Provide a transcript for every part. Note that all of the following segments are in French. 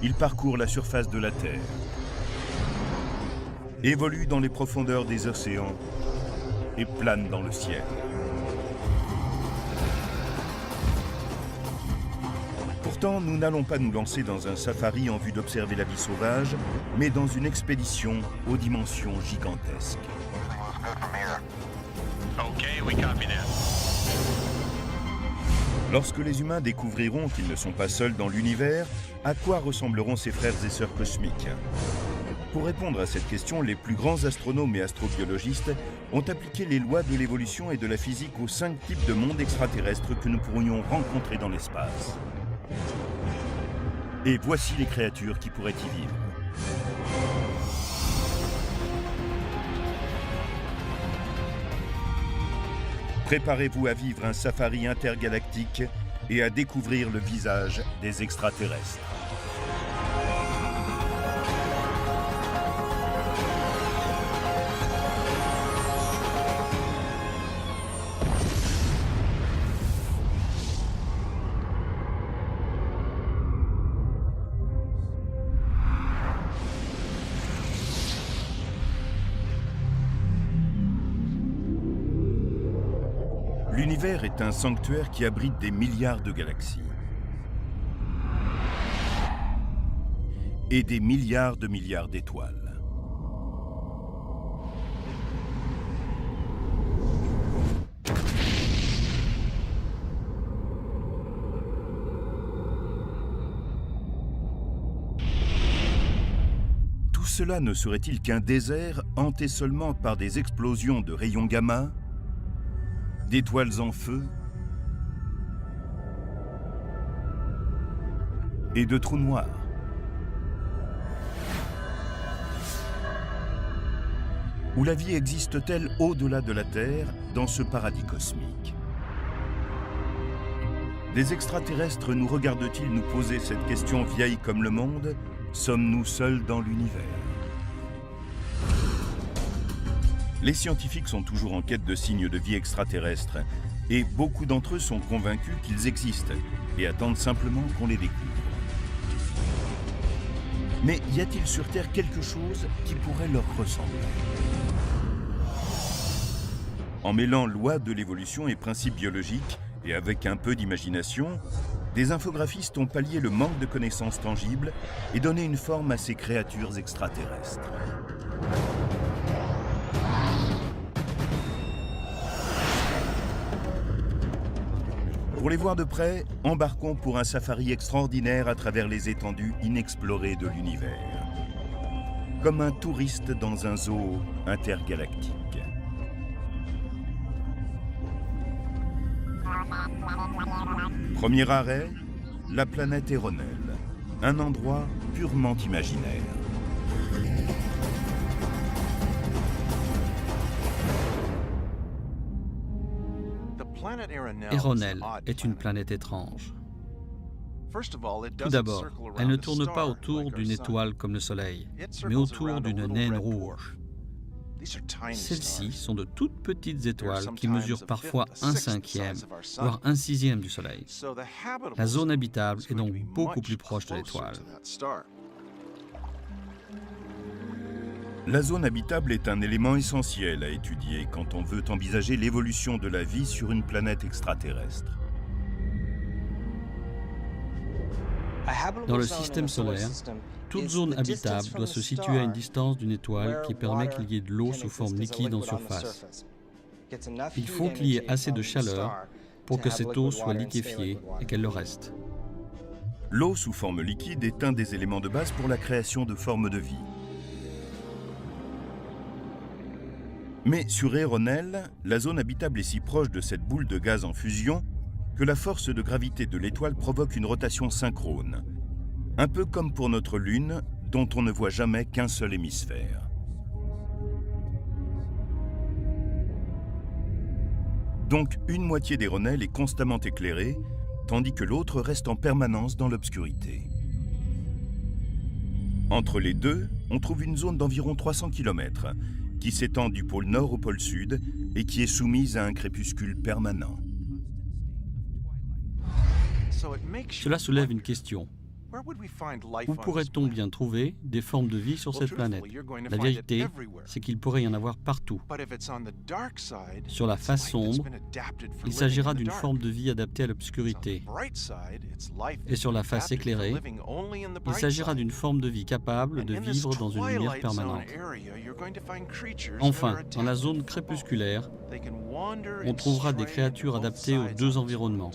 Il parcourt la surface de la Terre, évolue dans les profondeurs des océans et plane dans le ciel. Pourtant, nous n'allons pas nous lancer dans un safari en vue d'observer la vie sauvage, mais dans une expédition aux dimensions gigantesques. Okay, we copy that. Lorsque les humains découvriront qu'ils ne sont pas seuls dans l'univers, à quoi ressembleront ces frères et sœurs cosmiques? Pour répondre à cette question, les plus grands astronomes et astrobiologistes ont appliqué les lois de l'évolution et de la physique aux 5 types de mondes extraterrestres que nous pourrions rencontrer dans l'espace. Et voici les créatures qui pourraient y vivre. Préparez-vous à vivre un safari intergalactique et à découvrir le visage des extraterrestres. L'univers est un sanctuaire qui abrite des milliards de galaxies. Et des milliards d'étoiles. Tout cela ne serait-il qu'un désert hanté seulement par des explosions de rayons gamma, d'étoiles en feu et de trous noirs? Où la vie existe-t-elle au-delà de la Terre, dans ce paradis cosmique? Des extraterrestres nous regardent-ils nous poser cette question vieille comme le monde? Sommes-nous seuls dans l'univers? Les scientifiques sont toujours en quête de signes de vie extraterrestres et beaucoup d'entre eux sont convaincus qu'ils existent et attendent simplement qu'on les découvre. Mais y a-t-il sur Terre quelque chose qui pourrait leur ressembler? En mêlant loi de l'évolution et principes biologiques et avec un peu d'imagination, des infographistes ont pallié le manque de connaissances tangibles et donné une forme à ces créatures extraterrestres. Pour les voir de près, embarquons pour un safari extraordinaire à travers les étendues inexplorées de l'univers. Comme un touriste dans un zoo intergalactique. Premier arrêt, la planète Eronel, un endroit purement imaginaire. Eronel est une planète étrange. Tout d'abord, elle ne tourne pas autour d'une étoile comme le Soleil, mais autour d'une naine rouge. Celles-ci sont de toutes petites étoiles qui mesurent parfois 1/5, voire 1/6 du Soleil. La zone habitable est donc beaucoup plus proche de l'étoile. La zone habitable est un élément essentiel à étudier quand on veut envisager l'évolution de la vie sur une planète extraterrestre. Dans le système solaire, toute zone habitable doit se situer à une distance d'une étoile qui permet qu'il y ait de l'eau sous forme liquide en surface. Il faut qu'il y ait assez de chaleur pour que cette eau soit liquéfiée et qu'elle le reste. L'eau sous forme liquide est un des éléments de base pour la création de formes de vie. Mais sur Eronel, la zone habitable est si proche de cette boule de gaz en fusion que la force de gravité de l'étoile provoque une rotation synchrone, un peu comme pour notre Lune, dont on ne voit jamais qu'un seul hémisphère. Donc une moitié d'Eronel est constamment éclairée, tandis que l'autre reste en permanence dans l'obscurité. Entre les deux, on trouve une zone d'environ 300 km, qui s'étend du pôle nord au pôle sud et qui est soumise à un crépuscule permanent. Cela soulève une question. Où pourrait-on bien trouver des formes de vie sur cette planète? La vérité, c'est qu'il pourrait y en avoir partout. Sur la face sombre, il s'agira d'une forme de vie adaptée à l'obscurité. Et sur la face éclairée, il s'agira d'une forme de vie capable de vivre dans une lumière permanente. Enfin, dans la zone crépusculaire, on trouvera des créatures adaptées aux deux environnements.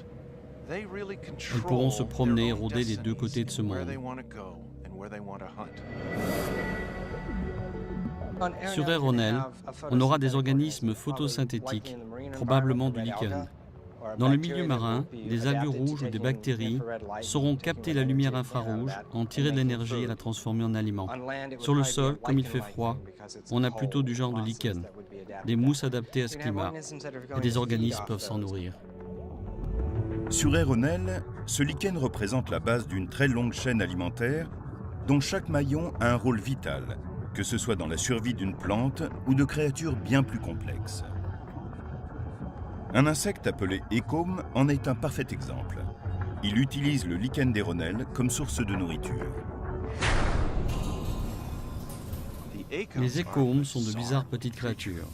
Elles pourront se promener et rôder des deux côtés de ce monde. Sur Aeronel, on aura des organismes photosynthétiques, probablement du lichen. Dans le milieu marin, des algues rouges ou des bactéries sauront capter la lumière infrarouge, en tirer de l'énergie et la transformer en aliment. Sur le sol, comme il fait froid, on a plutôt du genre de lichen, des mousses adaptées à ce climat, et des organismes peuvent s'en nourrir. Sur Aeronel, ce lichen représente la base d'une très longue chaîne alimentaire dont chaque maillon a un rôle vital, que ce soit dans la survie d'une plante ou de créatures bien plus complexes. Un insecte appelé écome en est un parfait exemple. Il utilise le lichen d'Aeronel comme source de nourriture. Les écomes sont de bizarres petites créatures.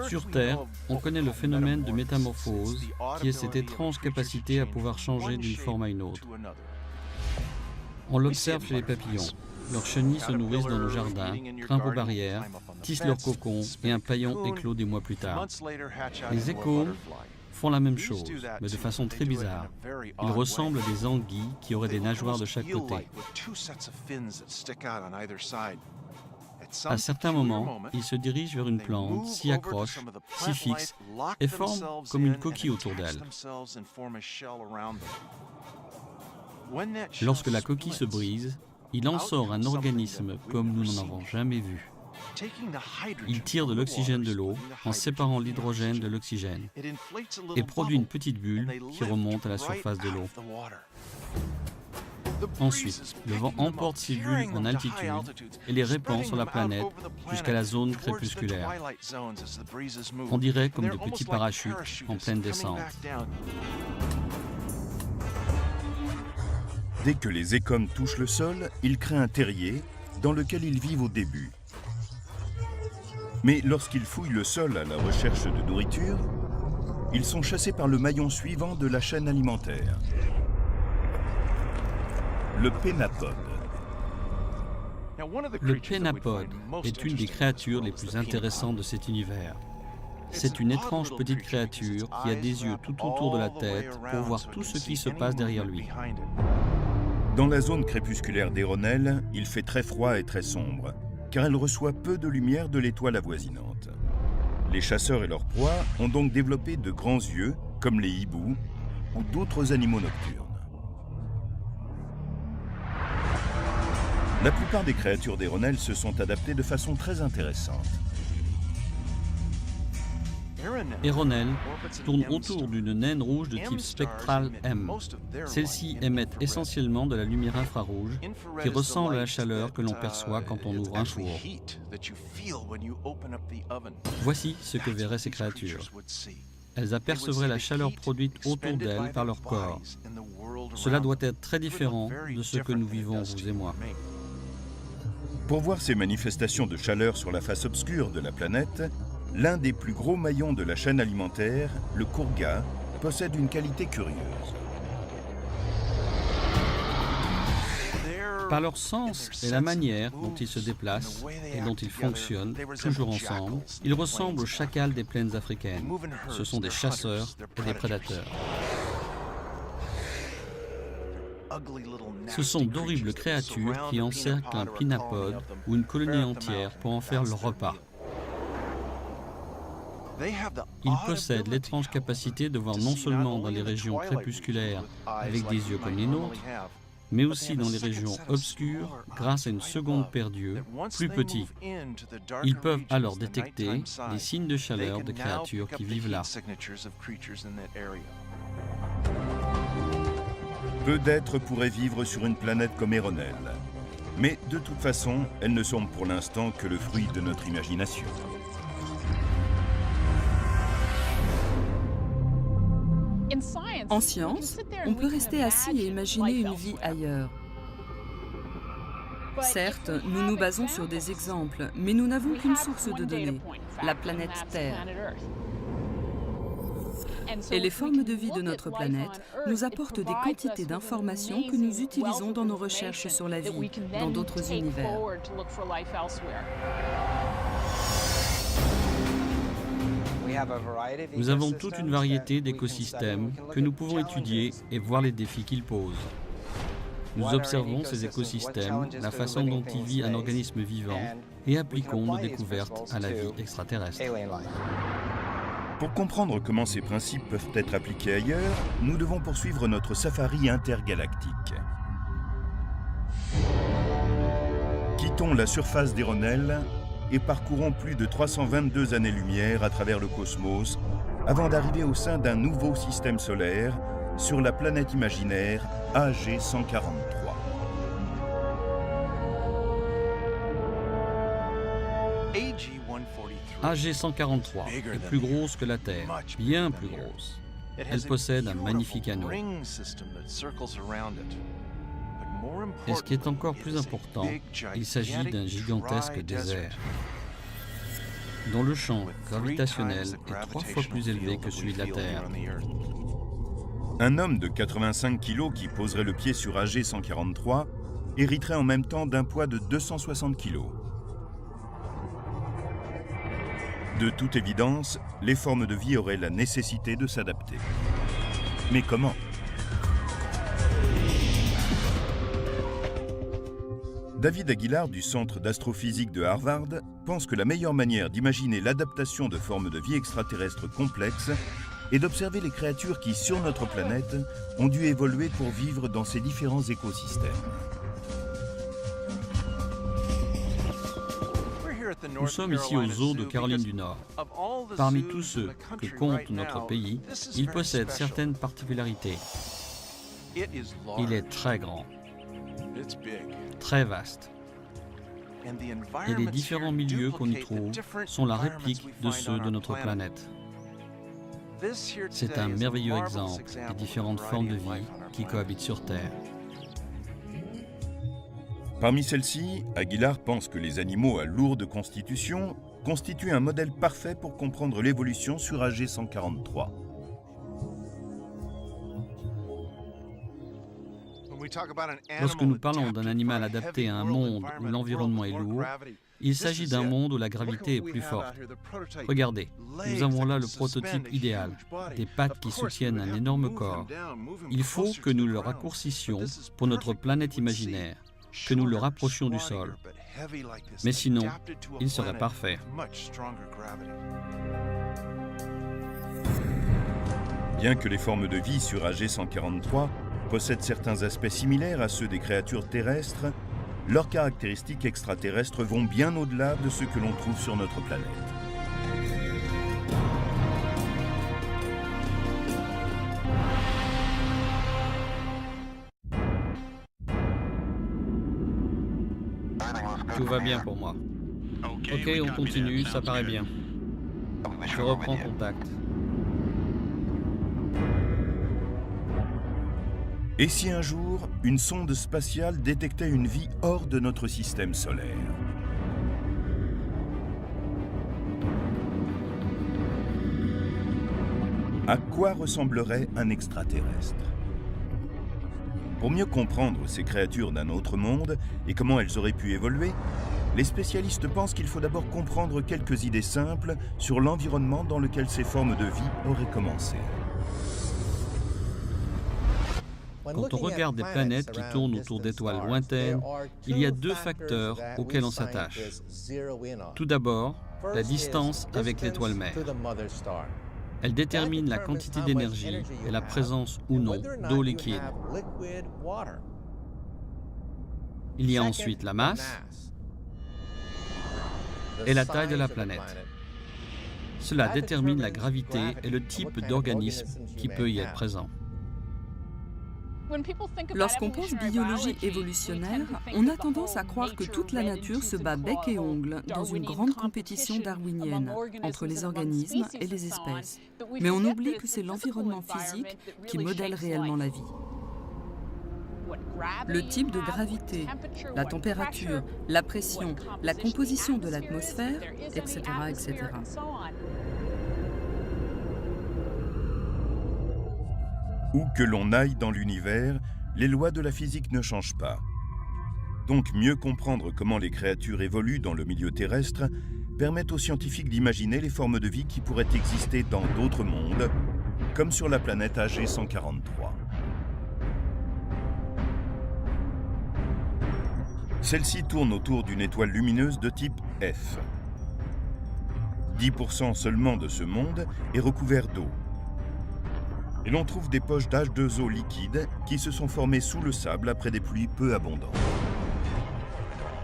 Sur Terre, on connaît le phénomène de métamorphose, qui est cette étrange capacité à pouvoir changer d'une forme à une autre. On l'observe chez les papillons. Leurs chenilles se nourrissent dans nos jardins, grimpent aux barrières, tissent leurs cocons et un paillon éclot des mois plus tard. Les écomes font la même chose, mais de façon très bizarre. Ils ressemblent à des anguilles qui auraient des nageoires de chaque côté. À certains moments, ils se dirigent vers une plante, s'y accrochent, s'y fixent et forment comme une coquille autour d'elle. Lorsque la coquille se brise, il en sort un organisme comme nous n'en avons jamais vu. Il tire de l'oxygène de l'eau en séparant l'hydrogène de l'oxygène et produit une petite bulle qui remonte à la surface de l'eau. Ensuite, le vent emporte ces bulles en altitude et les répand sur la planète jusqu'à la zone crépusculaire. On dirait comme de petits parachutes en pleine descente. Dès que les écomes touchent le sol, ils créent un terrier dans lequel ils vivent au début. Mais lorsqu'ils fouillent le sol à la recherche de nourriture, ils sont chassés par le maillon suivant de la chaîne alimentaire, le pénapode. Le pénapode est une des créatures les plus intéressantes de cet univers. C'est une étrange petite créature qui a des yeux tout autour de la tête pour voir tout ce qui se passe derrière lui. Dans la zone crépusculaire d'Aeronel, il fait très froid et très sombre, car elle reçoit peu de lumière de l'étoile avoisinante. Les chasseurs et leurs proies ont donc développé de grands yeux, comme les hiboux ou d'autres animaux nocturnes. La plupart des créatures d'Aeronel se sont adaptées de façon très intéressante. Aeronel tourne autour d'une naine rouge de type spectral M. Celles-ci émettent essentiellement de la lumière infrarouge qui ressemble à la chaleur que l'on perçoit quand on ouvre un four. Voici ce que verraient ces créatures. Elles apercevraient la chaleur produite autour d'elles par leur corps. Cela doit être très différent de ce que nous vivons, vous et moi. Pour voir ces manifestations de chaleur sur la face obscure de la planète, l'un des plus gros maillons de la chaîne alimentaire, le courga, possède une qualité curieuse. Par leur sens et la manière dont ils se déplacent et dont ils fonctionnent, toujours ensemble, ils ressemblent aux chacals des plaines africaines. Ce sont des chasseurs et des prédateurs. Ce sont d'horribles créatures qui encerclent un pinapode ou une colonie entière pour en faire leur repas. Ils possèdent l'étrange capacité de voir non seulement dans les régions crépusculaires avec des yeux comme les nôtres, mais aussi dans les régions obscures grâce à une seconde paire d'yeux, plus petits. Ils peuvent alors détecter les signes de chaleur de créatures qui vivent là. Peu d'êtres pourraient vivre sur une planète comme Aeronel. Mais de toute façon, elles ne sont pour l'instant que le fruit de notre imagination. En science, on peut rester assis et imaginer une vie ailleurs. Certes, nous nous basons sur des exemples, mais nous n'avons qu'une source de données, la planète Terre. Et les formes de vie de notre planète nous apportent des quantités d'informations que nous utilisons dans nos recherches sur la vie, dans d'autres univers. Nous avons toute une variété d'écosystèmes que nous pouvons étudier et voir les défis qu'ils posent. Nous observons ces écosystèmes, la façon dont y vit un organisme vivant et appliquons nos découvertes à la vie extraterrestre. Pour comprendre comment ces principes peuvent être appliqués ailleurs, nous devons poursuivre notre safari intergalactique. Quittons la surface d'Héronel et parcourons plus de 322 années-lumière à travers le cosmos avant d'arriver au sein d'un nouveau système solaire sur la planète imaginaire AG-143. AG-143 est plus grosse que la Terre, bien plus grosse. Elle possède un magnifique anneau. Et ce qui est encore plus important, il s'agit d'un gigantesque désert, dont le champ gravitationnel est 3 fois plus élevé que celui de la Terre. Un homme de 85 kg qui poserait le pied sur AG-143 hériterait en même temps d'un poids de 260 kg. De toute évidence, les formes de vie auraient la nécessité de s'adapter. Mais comment ? David Aguilar du Centre d'astrophysique de Harvard pense que la meilleure manière d'imaginer l'adaptation de formes de vie extraterrestres complexes est d'observer les créatures qui, sur notre planète, ont dû évoluer pour vivre dans ces différents écosystèmes. Nous sommes ici au zoo de Caroline du Nord. Parmi tous ceux que compte notre pays, il possède certaines particularités. Il est très grand, très vaste. Et les différents milieux qu'on y trouve sont la réplique de ceux de notre planète. C'est un merveilleux exemple des différentes formes de vie qui cohabitent sur Terre. Parmi celles-ci, Aguilar pense que les animaux à lourde constitution constituent un modèle parfait pour comprendre l'évolution sur AG-143. Lorsque nous parlons d'un animal adapté à un monde où l'environnement est lourd, il s'agit d'un monde où la gravité est plus forte. Regardez, nous avons là le prototype idéal, des pattes qui soutiennent un énorme corps. Il faut que nous le raccourcissions pour notre planète imaginaire, que nous le rapprochions du sol. Mais sinon, il serait parfait. Bien que les formes de vie sur AG-143 possèdent certains aspects similaires à ceux des créatures terrestres, leurs caractéristiques extraterrestres vont bien au-delà de ce que l'on trouve sur notre planète. Tout va bien pour moi. Ok, on continue, ça paraît bien. Je reprends contact. Et si un jour, une sonde spatiale détectait une vie hors de notre système solaire ? À quoi ressemblerait un extraterrestre ? Pour mieux comprendre ces créatures d'un autre monde et comment elles auraient pu évoluer, les spécialistes pensent qu'il faut d'abord comprendre quelques idées simples sur l'environnement dans lequel ces formes de vie auraient commencé. Quand on regarde des planètes qui tournent autour d'étoiles lointaines, il y a 2 facteurs auxquels on s'attache. Tout d'abord, la distance avec l'étoile mère. Elle détermine la quantité d'énergie et la présence ou non d'eau liquide. Il y a ensuite la masse et la taille de la planète. Cela détermine la gravité et le type d'organisme qui peut y être présent. Lorsqu'on pense biologie évolutionnaire, on a tendance à croire que toute la nature se bat bec et ongle dans une grande compétition darwinienne entre les organismes et les espèces. Mais on oublie que c'est l'environnement physique qui modèle réellement la vie. Le type de gravité, la température, la pression, la composition de l'atmosphère, etc., etc. Où que l'on aille dans l'univers, les lois de la physique ne changent pas. Donc mieux comprendre comment les créatures évoluent dans le milieu terrestre permet aux scientifiques d'imaginer les formes de vie qui pourraient exister dans d'autres mondes, comme sur la planète AG 143. Celle-ci tourne autour d'une étoile lumineuse de type F. 10% seulement de ce monde est recouvert d'eau. Et l'on trouve des poches d'H2O liquides qui se sont formées sous le sable après des pluies peu abondantes.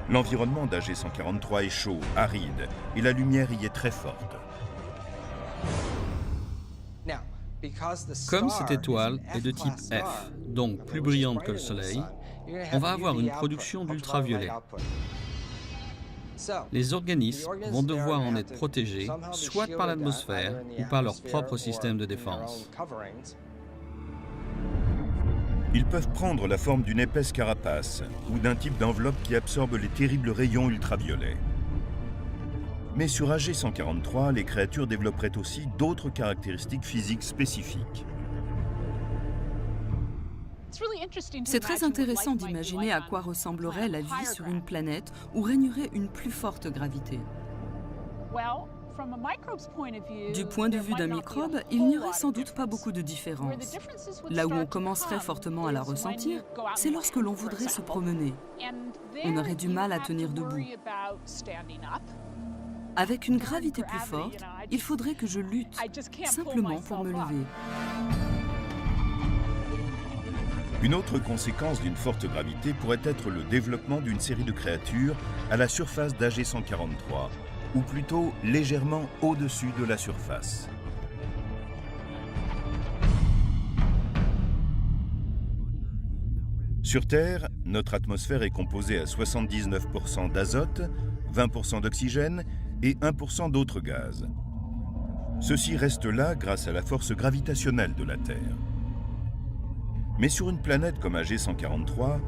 L'environnement d'AG 143 est chaud, aride, et la lumière y est très forte. Comme cette étoile est de type F, donc plus brillante que le Soleil, on va avoir une production d'ultraviolet. Les organismes vont devoir en être protégés, soit par l'atmosphère ou par leur propre système de défense. Ils peuvent prendre la forme d'une épaisse carapace ou d'un type d'enveloppe qui absorbe les terribles rayons ultraviolets. Mais sur AG 143, les créatures développeraient aussi d'autres caractéristiques physiques spécifiques. C'est très intéressant d'imaginer à quoi ressemblerait la vie sur une planète où régnerait une plus forte gravité. Du point de vue d'un microbe, il n'y aurait sans doute pas beaucoup de différence. Là où on commencerait fortement à la ressentir, c'est lorsque l'on voudrait se promener. On aurait du mal à tenir debout. Avec une gravité plus forte, il faudrait que je lutte, simplement pour me lever. Une autre conséquence d'une forte gravité pourrait être le développement d'une série de créatures à la surface d'AG 143, ou plutôt légèrement au-dessus de la surface. Sur Terre, notre atmosphère est composée à 79% d'azote, 20% d'oxygène et 1% d'autres gaz. Ceux-ci restent là grâce à la force gravitationnelle de la Terre. Mais sur une planète comme AG 143,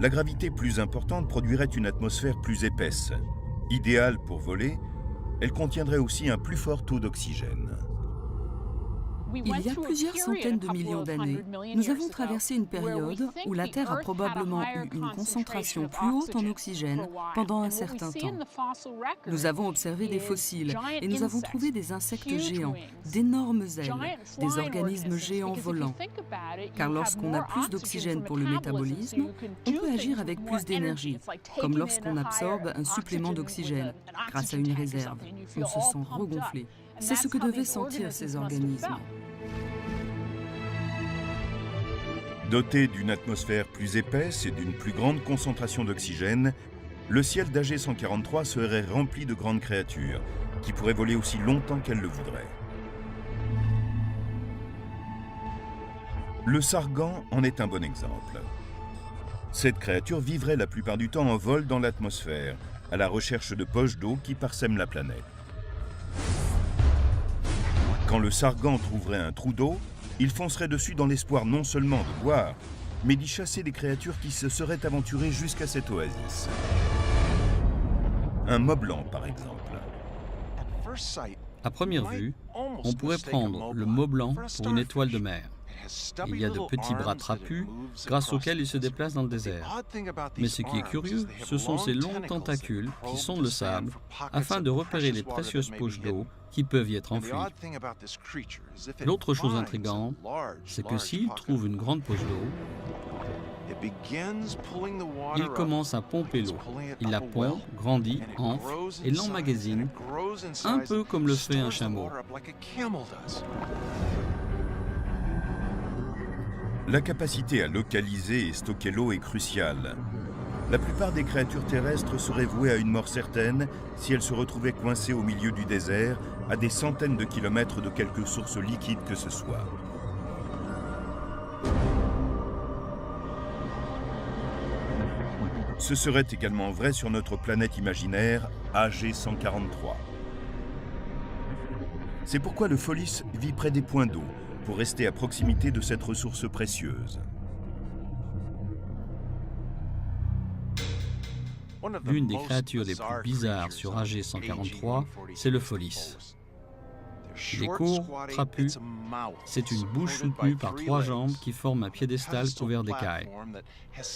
la gravité plus importante produirait une atmosphère plus épaisse. Idéale pour voler, elle contiendrait aussi un plus fort taux d'oxygène. Il y a plusieurs centaines de millions d'années, nous avons traversé une période où la Terre a probablement eu une concentration plus haute en oxygène pendant un certain temps. Nous avons observé des fossiles et nous avons trouvé des insectes géants, d'énormes ailes, des organismes géants volants. Car lorsqu'on a plus d'oxygène pour le métabolisme, on peut agir avec plus d'énergie, comme lorsqu'on absorbe un supplément d'oxygène grâce à une réserve. On se sent regonflé. C'est ce que devaient sentir ces organismes. Doté d'une atmosphère plus épaisse et d'une plus grande concentration d'oxygène, le ciel d'AG 143 serait rempli de grandes créatures, qui pourraient voler aussi longtemps qu'elles le voudraient. Le sargan en est un bon exemple. Cette créature vivrait la plupart du temps en vol dans l'atmosphère, à la recherche de poches d'eau qui parsèment la planète. Quand le sargan trouverait un trou d'eau, il foncerait dessus dans l'espoir non seulement de boire, mais d'y chasser des créatures qui se seraient aventurées jusqu'à cette oasis. Un mobelan, par exemple. À première vue, on pourrait prendre le mobelan pour une étoile de mer. Il y a de petits bras trapus grâce auxquels il se déplace dans le désert. Mais ce qui est curieux, ce sont ces longs tentacules qui sondent le sable afin de repérer les précieuses poches d'eau qui peuvent y être enfouies. L'autre chose intrigante, c'est que s'il trouve une grande poche d'eau, il commence à pomper l'eau. Il la pompe, grandit, enfle et l'emmagasine, un peu comme le fait un chameau. La capacité à localiser et stocker l'eau est cruciale. La plupart des créatures terrestres seraient vouées à une mort certaine si elles se retrouvaient coincées au milieu du désert, à des centaines de kilomètres de quelque source liquide que ce soit. ce serait également vrai sur notre planète imaginaire AG143. C'est pourquoi le Folis vit près des points d'eau, pour rester à proximité de cette ressource précieuse. L'une des créatures les plus bizarres sur AG143, c'est le Folis. Il est court, trapu. C'est une bouche soutenue par 3 jambes qui forment un piédestal couvert d'écailles.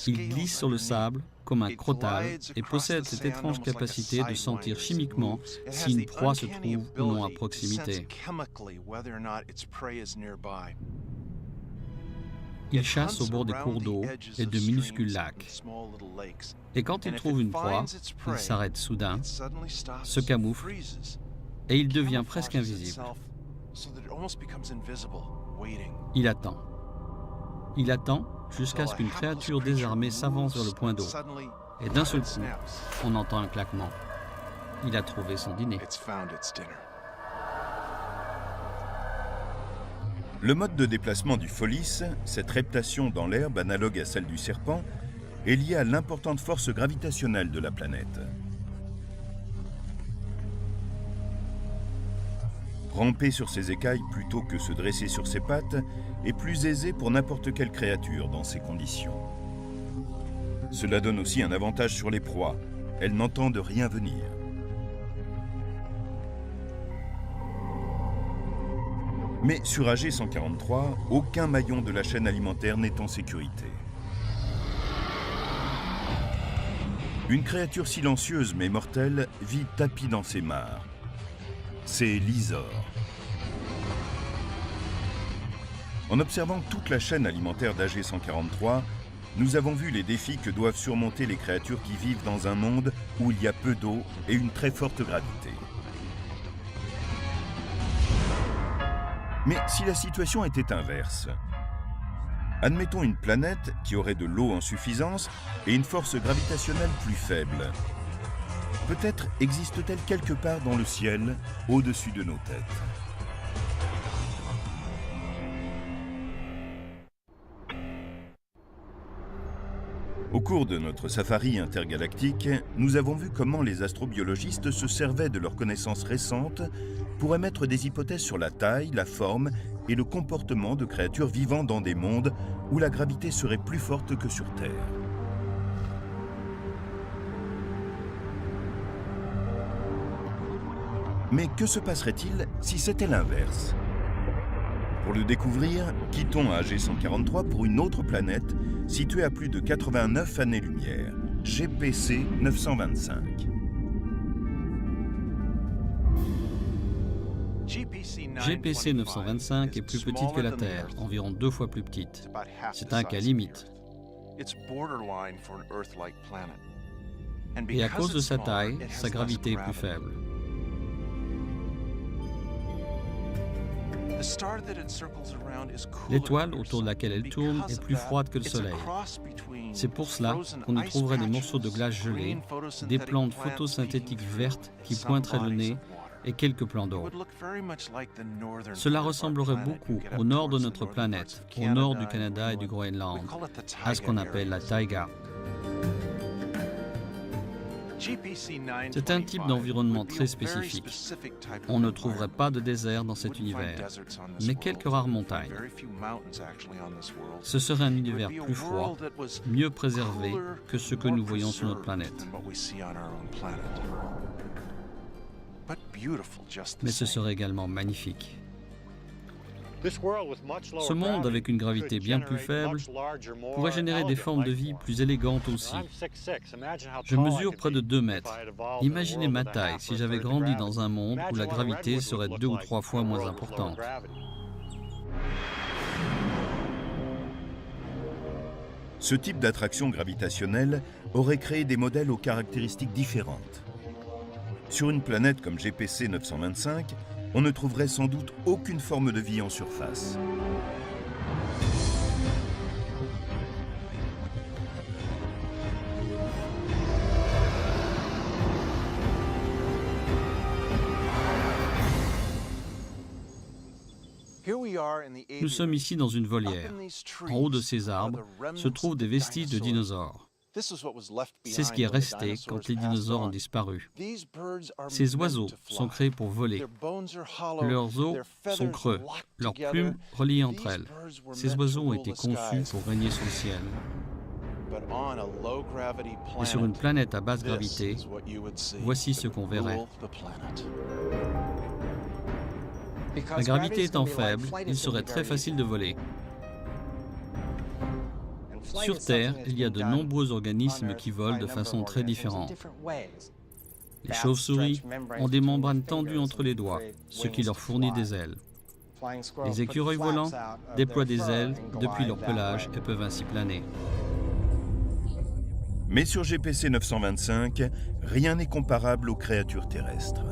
Il glisse sur le sable comme un crotale et possède cette étrange capacité de sentir chimiquement si une proie se trouve ou non à proximité. Il chasse au bord des cours d'eau et de minuscules lacs. Et quand il trouve une proie, il s'arrête soudain, se camoufle et il devient presque invisible. Il attend. Il attend jusqu'à ce qu'une créature désarmée s'avance vers le point d'eau. Et d'un seul coup, on entend un claquement. Il a trouvé son dîner. Le mode de déplacement du Folis, cette reptation dans l'herbe analogue à celle du serpent, est lié à l'importante force gravitationnelle de la planète. Ramper sur ses écailles plutôt que se dresser sur ses pattes est plus aisé pour n'importe quelle créature dans ces conditions. Cela donne aussi un avantage sur les proies. Elles n'entendent rien venir. Mais sur AG143, aucun maillon de la chaîne alimentaire n'est en sécurité. Une créature silencieuse mais mortelle vit tapie dans ses mares. C'est l'Isor. En observant toute la chaîne alimentaire d'AG143, nous avons vu les défis que doivent surmonter les créatures qui vivent dans un monde où il y a peu d'eau et une très forte gravité. Mais si la situation était inverse, admettons une planète qui aurait de l'eau en suffisance et une force gravitationnelle plus faible. Peut-être existe-t-elle quelque part dans le ciel, au-dessus de nos têtes. Au cours de notre safari intergalactique, nous avons vu comment les astrobiologistes se servaient de leurs connaissances récentes pour émettre des hypothèses sur la taille, la forme et le comportement de créatures vivant dans des mondes où la gravité serait plus forte que sur Terre. Mais que se passerait-il si c'était l'inverse? Pour le découvrir, quittons AG143 pour une autre planète située à plus de 89 années-lumière, GPC 925. GPC 925 est plus petite que la Terre, environ 2 fois plus petite. C'est un cas limite. Et à cause de sa taille, sa gravité est plus faible. L'étoile autour de laquelle elle tourne est plus froide que le Soleil. C'est pour cela qu'on y trouverait des morceaux de glace gelée, des plantes photosynthétiques vertes qui pointeraient le nez et quelques plans d'eau. Cela ressemblerait beaucoup au nord de notre planète, au nord du Canada et du Groenland, à ce qu'on appelle la taïga. C'est un type d'environnement très spécifique. On ne trouverait pas de désert dans cet univers, mais quelques rares montagnes. Ce serait un univers plus froid, mieux préservé que ce que nous voyons sur notre planète. Mais ce serait également magnifique. Ce monde, avec une gravité bien plus faible, pourrait générer des formes de vie plus élégantes aussi. Je mesure près de 2 mètres. Imaginez ma taille si j'avais grandi dans un monde où la gravité serait 2 ou 3 fois moins importante. Ce type d'attraction gravitationnelle aurait créé des modèles aux caractéristiques différentes. Sur une planète comme GPC 925, on ne trouverait sans doute aucune forme de vie en surface. Nous sommes ici dans une volière. En haut de ces arbres se trouvent des vestiges de dinosaures. C'est ce qui est resté quand les dinosaures ont disparu. Ces oiseaux sont créés pour voler. Leurs os sont creux, leurs plumes reliées entre elles. Ces oiseaux ont été conçus pour régner sous le ciel. Et sur une planète à basse gravité, voici ce qu'on verrait. La gravité étant faible, il serait très facile de voler. Sur Terre, il y a de nombreux organismes qui volent de façon très différente. Les chauves-souris ont des membranes tendues entre les doigts, ce qui leur fournit des ailes. Les écureuils volants déploient des ailes depuis leur pelage et peuvent ainsi planer. Mais sur GPC 925, rien n'est comparable aux créatures terrestres.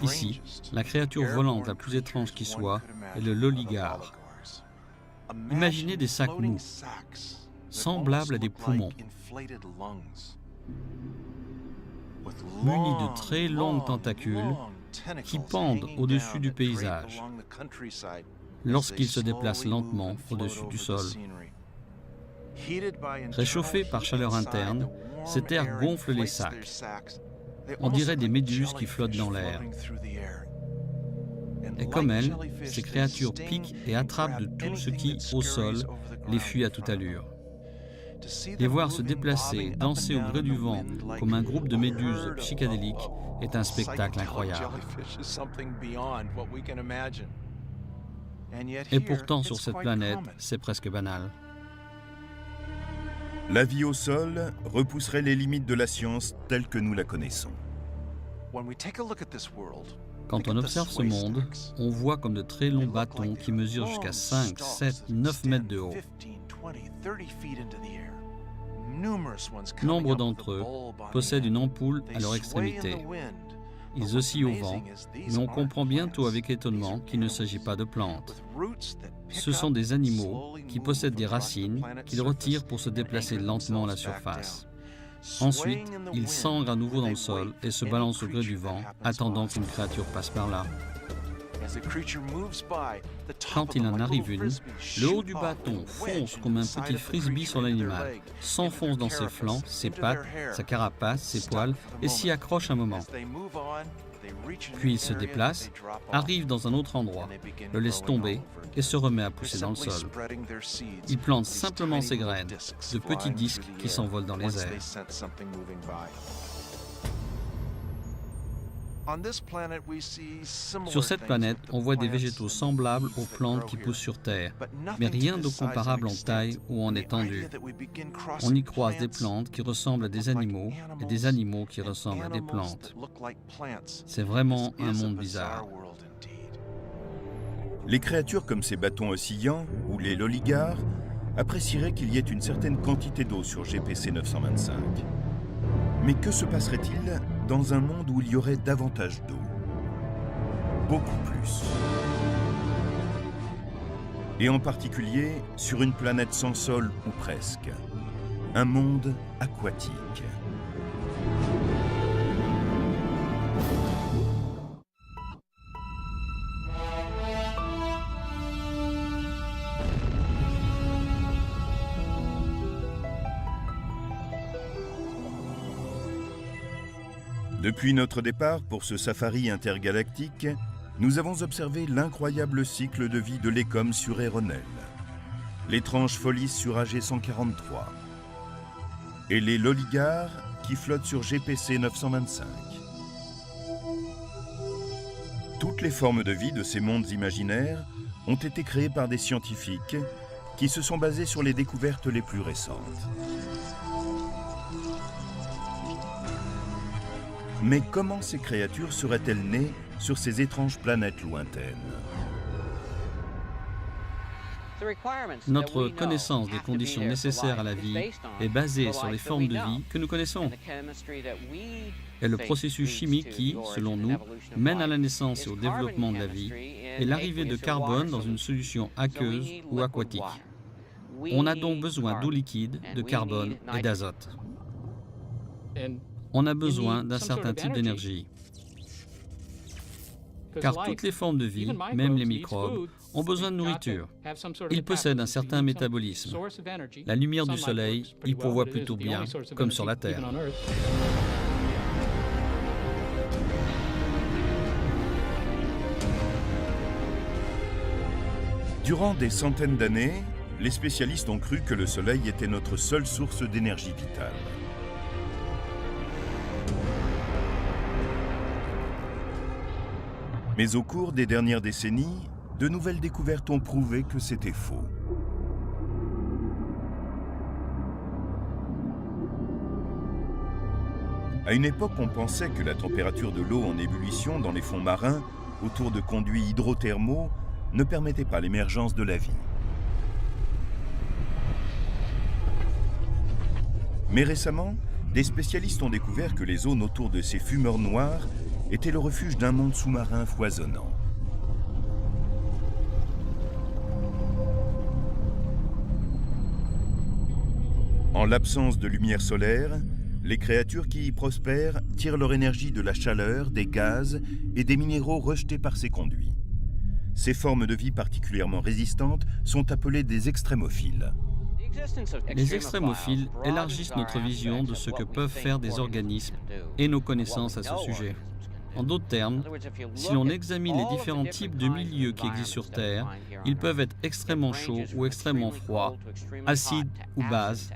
Ici, la créature volante la plus étrange qui soit est le loligar. Imaginez des sacs mous, semblables à des poumons, munis de très longues tentacules qui pendent au-dessus du paysage lorsqu'ils se déplacent lentement au-dessus du sol. Réchauffés par chaleur interne, cet air gonfle les sacs. On dirait des méduses qui flottent dans l'air. Et comme elles, ces créatures piquent et attrapent de tout ce qui, au sol, les fuit à toute allure. Les voir se déplacer, danser au gré du vent, comme un groupe de méduses psychédéliques, est un spectacle incroyable. Et pourtant, sur cette planète, c'est presque banal. La vie au sol repousserait les limites de la science telle que nous la connaissons. Quand on observe ce monde, on voit comme de très longs bâtons qui mesurent jusqu'à 5, 7, 9 mètres de haut. Nombre d'entre eux possèdent une ampoule à leur extrémité. Ils oscillent au vent, mais on comprend bientôt avec étonnement qu'il ne s'agit pas de plantes. Ce sont des animaux qui possèdent des racines qu'ils retirent pour se déplacer lentement à la surface. Ensuite, ils sangrent à nouveau dans le sol et se balancent au gré du vent, attendant qu'une créature passe par là. Quand il en arrive une, le haut du bâton fonce comme un petit frisbee sur l'animal, s'enfonce dans ses flancs, ses pattes, sa carapace, ses poils et s'y accroche un moment. Puis il se déplace, arrive dans un autre endroit, le laisse tomber et se remet à pousser dans le sol. Il plante simplement ses graines, de petits disques qui s'envolent dans les airs. Sur cette planète, on voit des végétaux semblables aux plantes qui poussent sur Terre, mais rien de comparable en taille ou en étendue. On y croise des plantes qui ressemblent à des animaux et des animaux qui ressemblent à des plantes. C'est vraiment un monde bizarre. Les créatures comme ces bâtons oscillants, ou les loligars, apprécieraient qu'il y ait une certaine quantité d'eau sur GPC 925. Mais que se passerait-il dans un monde où il y aurait davantage d'eau? Beaucoup plus. Et en particulier sur une planète sans sol ou presque. Un monde aquatique. Depuis notre départ pour ce safari intergalactique, nous avons observé l'incroyable cycle de vie de l'Écom sur Eronel, l'étrange Folis sur AG-143 et les loligars qui flottent sur GPC 925. Toutes les formes de vie de ces mondes imaginaires ont été créées par des scientifiques qui se sont basés sur les découvertes les plus récentes. Mais comment ces créatures seraient-elles nées sur ces étranges planètes lointaines? Notre connaissance des conditions nécessaires à la vie est basée sur les formes de vie que nous connaissons et le processus chimique qui, selon nous, mène à la naissance et au développement de la vie et l'arrivée de carbone dans une solution aqueuse ou aquatique. On a donc besoin d'eau liquide, de carbone et d'azote. On a besoin d'un certain type d'énergie. car toutes les formes de vie, même les microbes, ont besoin de nourriture. Ils possèdent un certain métabolisme. La lumière du soleil y pourvoit plutôt bien, comme sur la Terre. Durant des centaines d'années, les spécialistes ont cru que le Soleil était notre seule source d'énergie vitale. Mais au cours des dernières décennies, de nouvelles découvertes ont prouvé que c'était faux. À une époque, on pensait que la température de l'eau en ébullition dans les fonds marins, autour de conduits hydrothermaux, ne permettait pas l'émergence de la vie. Mais récemment, des spécialistes ont découvert que les zones autour de ces fumeurs noirs étaient le refuge d'un monde sous-marin foisonnant. En l'absence de lumière solaire, les créatures qui y prospèrent tirent leur énergie de la chaleur, des gaz et des minéraux rejetés par ces conduits. Ces formes de vie particulièrement résistantes sont appelées des extrémophiles. Les extrémophiles élargissent notre vision de ce que peuvent faire des organismes et nos connaissances à ce sujet. En d'autres termes, si l'on examine les différents types de milieux qui existent sur Terre, ils peuvent être extrêmement chauds ou extrêmement froids, acides ou bases,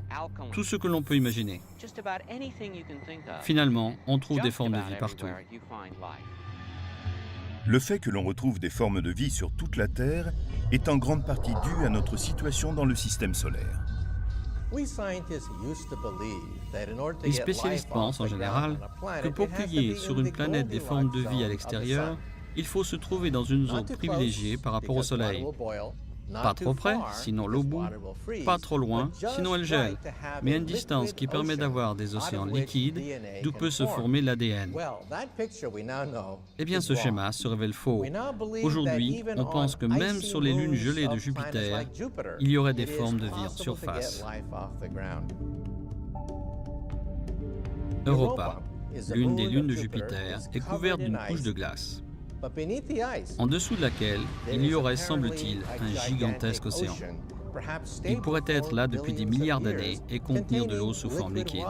tout ce que l'on peut imaginer. Finalement, on trouve des formes de vie partout. Le fait que l'on retrouve des formes de vie sur toute la Terre est en grande partie dû à notre situation dans le système solaire. Les spécialistes pensent en général que pour qu'il y ait sur une planète des formes de vie à l'extérieur, il faut se trouver dans une zone privilégiée par rapport au Soleil. Pas trop près, sinon l'eau bout, pas trop loin, sinon elle gèle, mais à une distance qui permet d'avoir des océans liquides d'où peut se former l'ADN. Eh bien, ce schéma se révèle faux. Aujourd'hui, on pense que même sur les lunes gelées de Jupiter, il y aurait des formes de vie en surface. Europa, l'une des lunes de Jupiter, est couverte d'une couche de glace, en dessous de laquelle il y aurait, semble-t-il, un gigantesque océan. Il pourrait être là depuis des milliards d'années et contenir de l'eau sous forme liquide.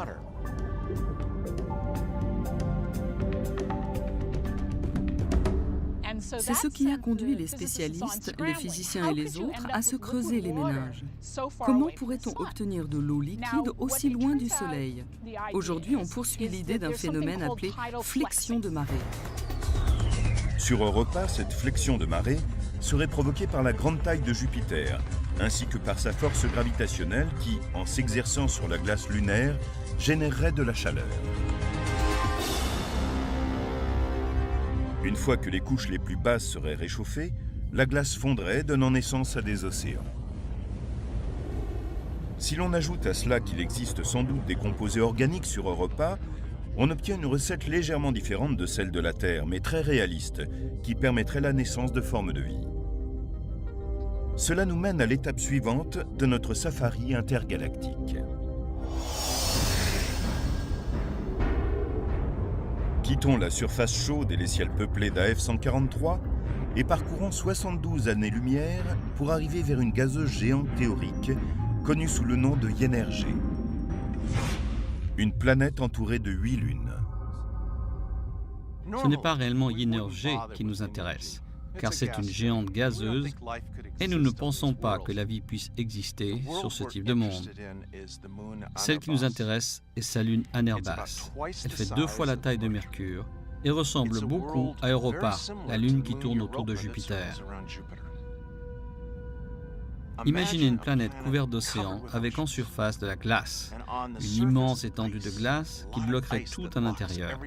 C'est ce qui a conduit les spécialistes, les physiciens et les autres à se creuser les méninges. Comment pourrait-on obtenir de l'eau liquide aussi loin du Soleil? Aujourd'hui, on poursuit l'idée d'un phénomène appelé flexion de marée. Sur Europa, cette flexion de marée serait provoquée par la grande taille de Jupiter, ainsi que par sa force gravitationnelle qui, en s'exerçant sur la glace lunaire, générerait de la chaleur. Une fois que les couches les plus basses seraient réchauffées, la glace fondrait, donnant naissance à des océans. Si l'on ajoute à cela qu'il existe sans doute des composés organiques sur Europa, on obtient une recette légèrement différente de celle de la Terre, mais très réaliste, qui permettrait la naissance de formes de vie. Cela nous mène à l'étape suivante de notre safari intergalactique. Quittons la surface chaude et les ciels peuplés d'AF-143 et parcourons 72 années-lumière pour arriver vers une gazeuse géante théorique connue sous le nom de Yenner-G. Une planète entourée de 8 lunes. Ce n'est pas réellement Yenner-G qui nous intéresse, car c'est une géante gazeuse et nous ne pensons pas que la vie puisse exister sur ce type de monde. Celle qui nous intéresse est sa lune Anerbas. Elle fait 2 fois la taille de Mercure et ressemble beaucoup à Europa, la lune qui tourne autour de Jupiter. Imaginez une planète couverte d'océans avec en surface de la glace, une immense étendue de glace qui bloquerait tout à l'intérieur.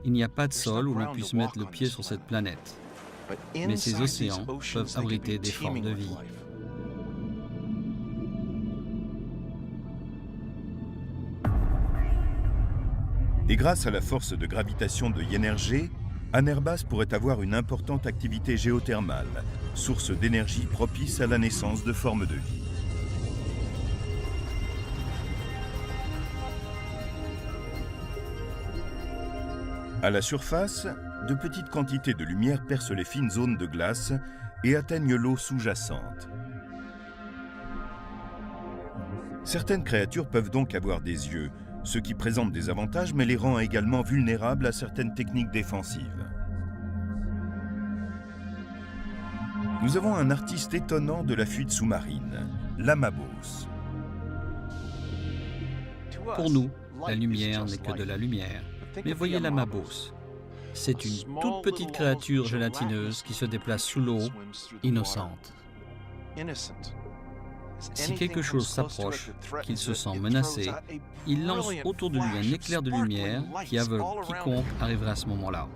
Il n'y a pas de sol où l'on puisse mettre le pied sur cette planète, mais ces océans peuvent abriter des formes de vie. Et grâce à la force de gravitation de Yenner-G, Anerbas pourrait avoir une importante activité géothermale, source d'énergie propice à la naissance de formes de vie. À la surface, de petites quantités de lumière percent les fines zones de glace et atteignent l'eau sous-jacente. Certaines créatures peuvent donc avoir des yeux, ce qui présente des avantages mais les rend également vulnérables à certaines techniques défensives. Nous avons un artiste étonnant de la fuite sous-marine, l'Amabos. Pour nous, la lumière n'est que de la lumière. Mais voyez l'Amabos. C'est une toute petite créature gélatineuse qui se déplace sous l'eau, innocente. Si quelque chose s'approche, qu'il se sent menacé, il lance autour de lui un éclair de lumière qui aveugle quiconque arriverait à ce moment-là.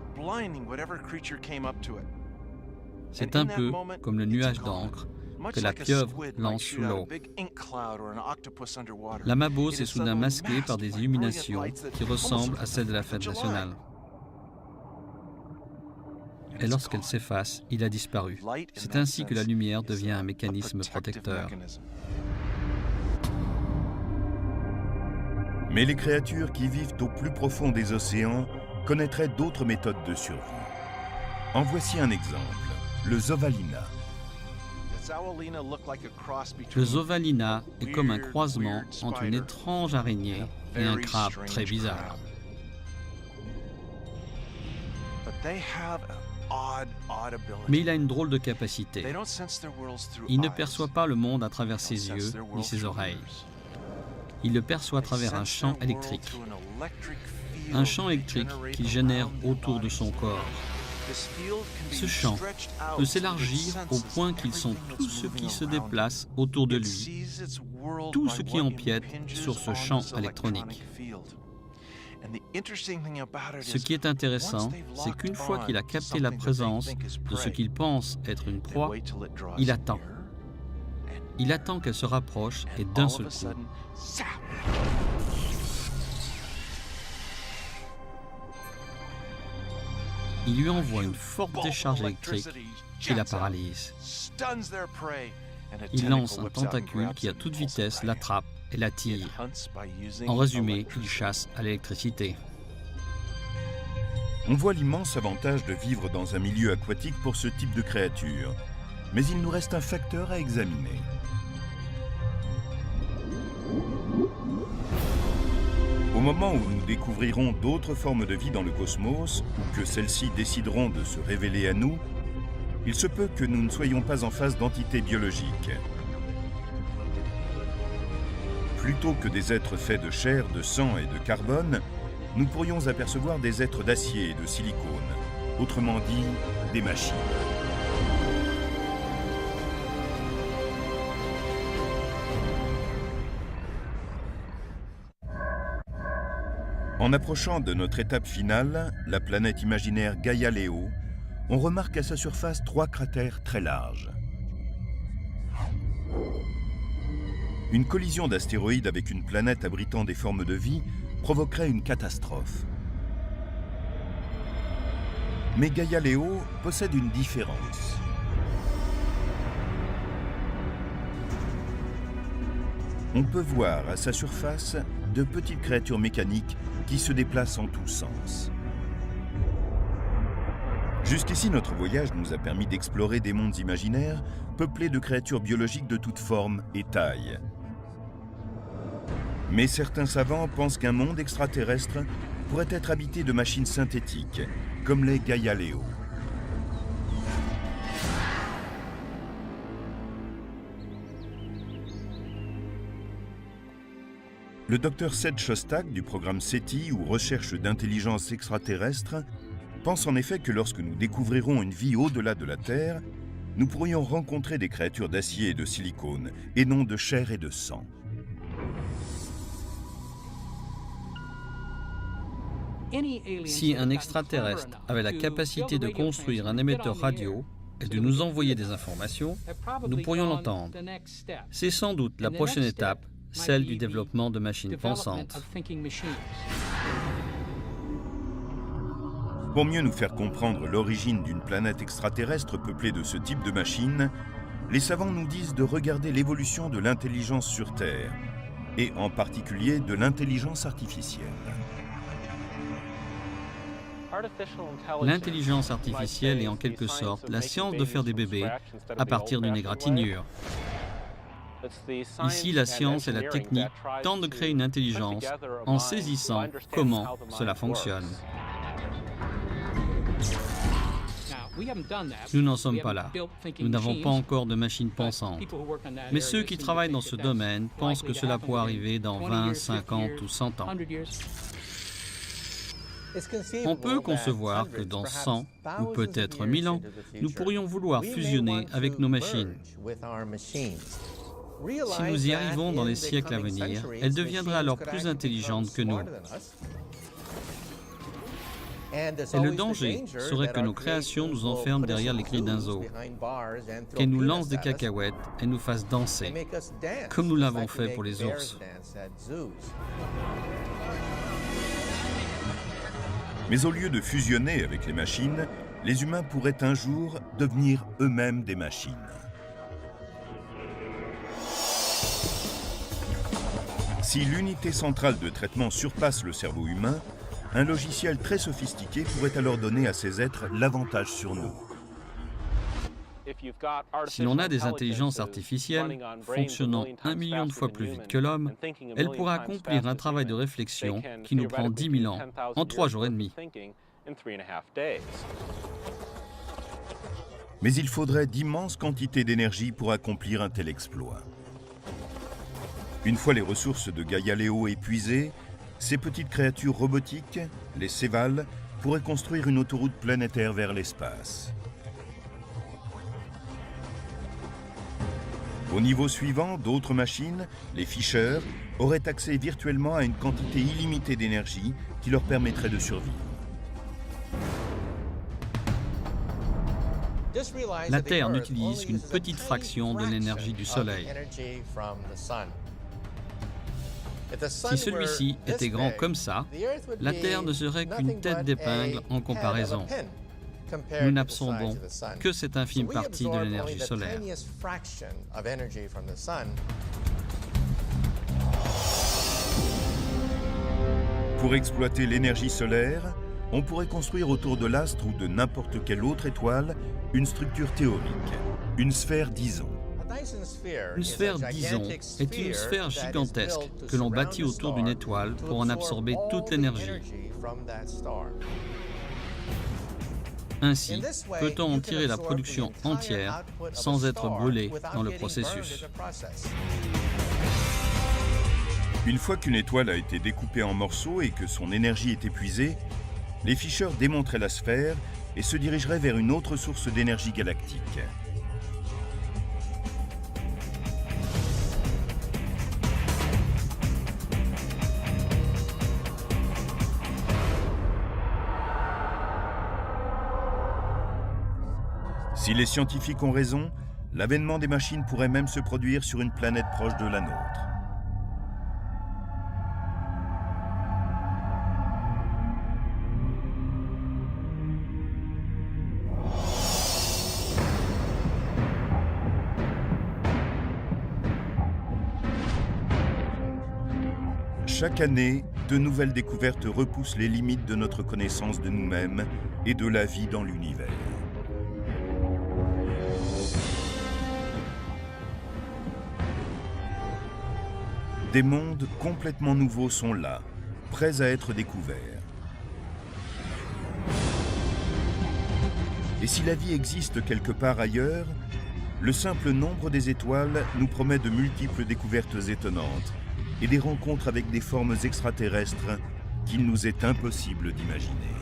C'est un peu comme le nuage d'encre que la pieuvre lance sous l'eau. L'Amabos est soudain masqué par des illuminations qui ressemblent à celles de la fête nationale. Et lorsqu'elle s'efface, il a disparu. C'est ainsi que la lumière devient un mécanisme protecteur. Mais les créatures qui vivent au plus profond des océans connaîtraient d'autres méthodes de survie. En voici un exemple, le Zovalina. Le Zovalina est comme un croisement entre une étrange araignée et un crabe très bizarre. Mais il a une drôle de capacité. Il ne perçoit pas le monde à travers ses yeux ni ses oreilles. Il le perçoit à travers un champ électrique. Un champ électrique qu'il génère autour de son corps. Ce champ peut s'élargir au point qu'il sent tout ce qui se déplace autour de lui, tout ce qui empiète sur ce champ électronique. Ce qui est intéressant, c'est qu'une fois qu'il a capté la présence de ce qu'il pense être une proie, il attend. Il attend qu'elle se rapproche et d'un seul coup, il lui envoie une forte décharge électrique qui la paralyse. Il lance un tentacule qui à toute vitesse l'attrape et la tire. En résumé, il chasse à l'électricité. On voit l'immense avantage de vivre dans un milieu aquatique pour ce type de créature. Mais il nous reste un facteur à examiner. Au moment où nous découvrirons d'autres formes de vie dans le cosmos, ou que celles-ci décideront de se révéler à nous, il se peut que nous ne soyons pas en face d'entités biologiques. Plutôt que des êtres faits de chair, de sang et de carbone, nous pourrions apercevoir des êtres d'acier et de silicone, autrement dit, des machines. En approchant de notre étape finale, la planète imaginaire Gaia-Léo, on remarque à sa surface 3 cratères très larges. Une collision d'astéroïdes avec une planète abritant des formes de vie provoquerait une catastrophe. Mais Gaia-Léo possède une différence. On peut voir à sa surface de petites créatures mécaniques qui se déplacent en tous sens. Jusqu'ici, notre voyage nous a permis d'explorer des mondes imaginaires peuplés de créatures biologiques de toutes formes et tailles. Mais certains savants pensent qu'un monde extraterrestre pourrait être habité de machines synthétiques, comme les Gaia-Léo. Le docteur Seth Shostak du programme SETI, ou Recherche d'intelligence extraterrestre, pense en effet que lorsque nous découvrirons une vie au-delà de la Terre, nous pourrions rencontrer des créatures d'acier et de silicone, et non de chair et de sang. Si un extraterrestre avait la capacité de construire un émetteur radio et de nous envoyer des informations, nous pourrions l'entendre. C'est sans doute la prochaine étape, celle du développement de machines pensantes. Pour mieux nous faire comprendre l'origine d'une planète extraterrestre peuplée de ce type de machines, les savants nous disent de regarder l'évolution de l'intelligence sur Terre, et en particulier de l'intelligence artificielle. L'intelligence artificielle est en quelque sorte la science de faire des bébés à partir d'une égratignure. Ici, la science et la technique tentent de créer une intelligence en saisissant comment cela fonctionne. Nous n'en sommes pas là. Nous n'avons pas encore de machines pensantes. Mais ceux qui travaillent dans ce domaine pensent que cela pourrait arriver dans 20, 50 ou 100 ans. On peut concevoir que dans 100 ou peut-être 1000 ans, nous pourrions vouloir fusionner avec nos machines. Si nous y arrivons dans les siècles à venir, elles deviendraient alors plus intelligentes que nous. Et le danger serait que nos créations nous enferment derrière les grilles d'un zoo, qu'elles nous lancent des cacahuètes et nous fassent danser, comme nous l'avons fait pour les ours. Mais au lieu de fusionner avec les machines, les humains pourraient un jour devenir eux-mêmes des machines. Si l'unité centrale de traitement surpasse le cerveau humain, un logiciel très sophistiqué pourrait alors donner à ces êtres l'avantage sur nous. Si l'on a des intelligences artificielles fonctionnant 1 million de fois plus vite que l'homme, elles pourraient accomplir un travail de réflexion qui nous prend 10 000 ans en 3 jours et demi. Mais il faudrait d'immenses quantités d'énergie pour accomplir un tel exploit. Une fois les ressources de Galileo épuisées, ces petites créatures robotiques, les Cévales, pourraient construire une autoroute planétaire vers l'espace. Au niveau suivant, d'autres machines, les Fisher, auraient accès virtuellement à une quantité illimitée d'énergie qui leur permettrait de survivre. La Terre n'utilise qu'une petite fraction de l'énergie du Soleil. Si celui-ci était grand comme ça, la Terre ne serait qu'une tête d'épingle en comparaison. Nous n'absorbons que cette infime partie de l'énergie solaire. Pour exploiter l'énergie solaire, on pourrait construire autour de l'astre ou de n'importe quelle autre étoile une structure théorique, une sphère d'Ison. Une sphère d'Ison est une sphère gigantesque que l'on bâtit autour d'une étoile pour en absorber toute l'énergie. Ainsi, peut-on en tirer la production entière sans être brûlé dans le processus. Une fois qu'une étoile a été découpée en morceaux et que son énergie est épuisée, les Fisher démonteraient la sphère et se dirigeraient vers une autre source d'énergie galactique. Si les scientifiques ont raison, l'avènement des machines pourrait même se produire sur une planète proche de la nôtre. Chaque année, de nouvelles découvertes repoussent les limites de notre connaissance de nous-mêmes et de la vie dans l'univers. Des mondes complètement nouveaux sont là, prêts à être découverts. Et si la vie existe quelque part ailleurs, le simple nombre des étoiles nous promet de multiples découvertes étonnantes et des rencontres avec des formes extraterrestres qu'il nous est impossible d'imaginer.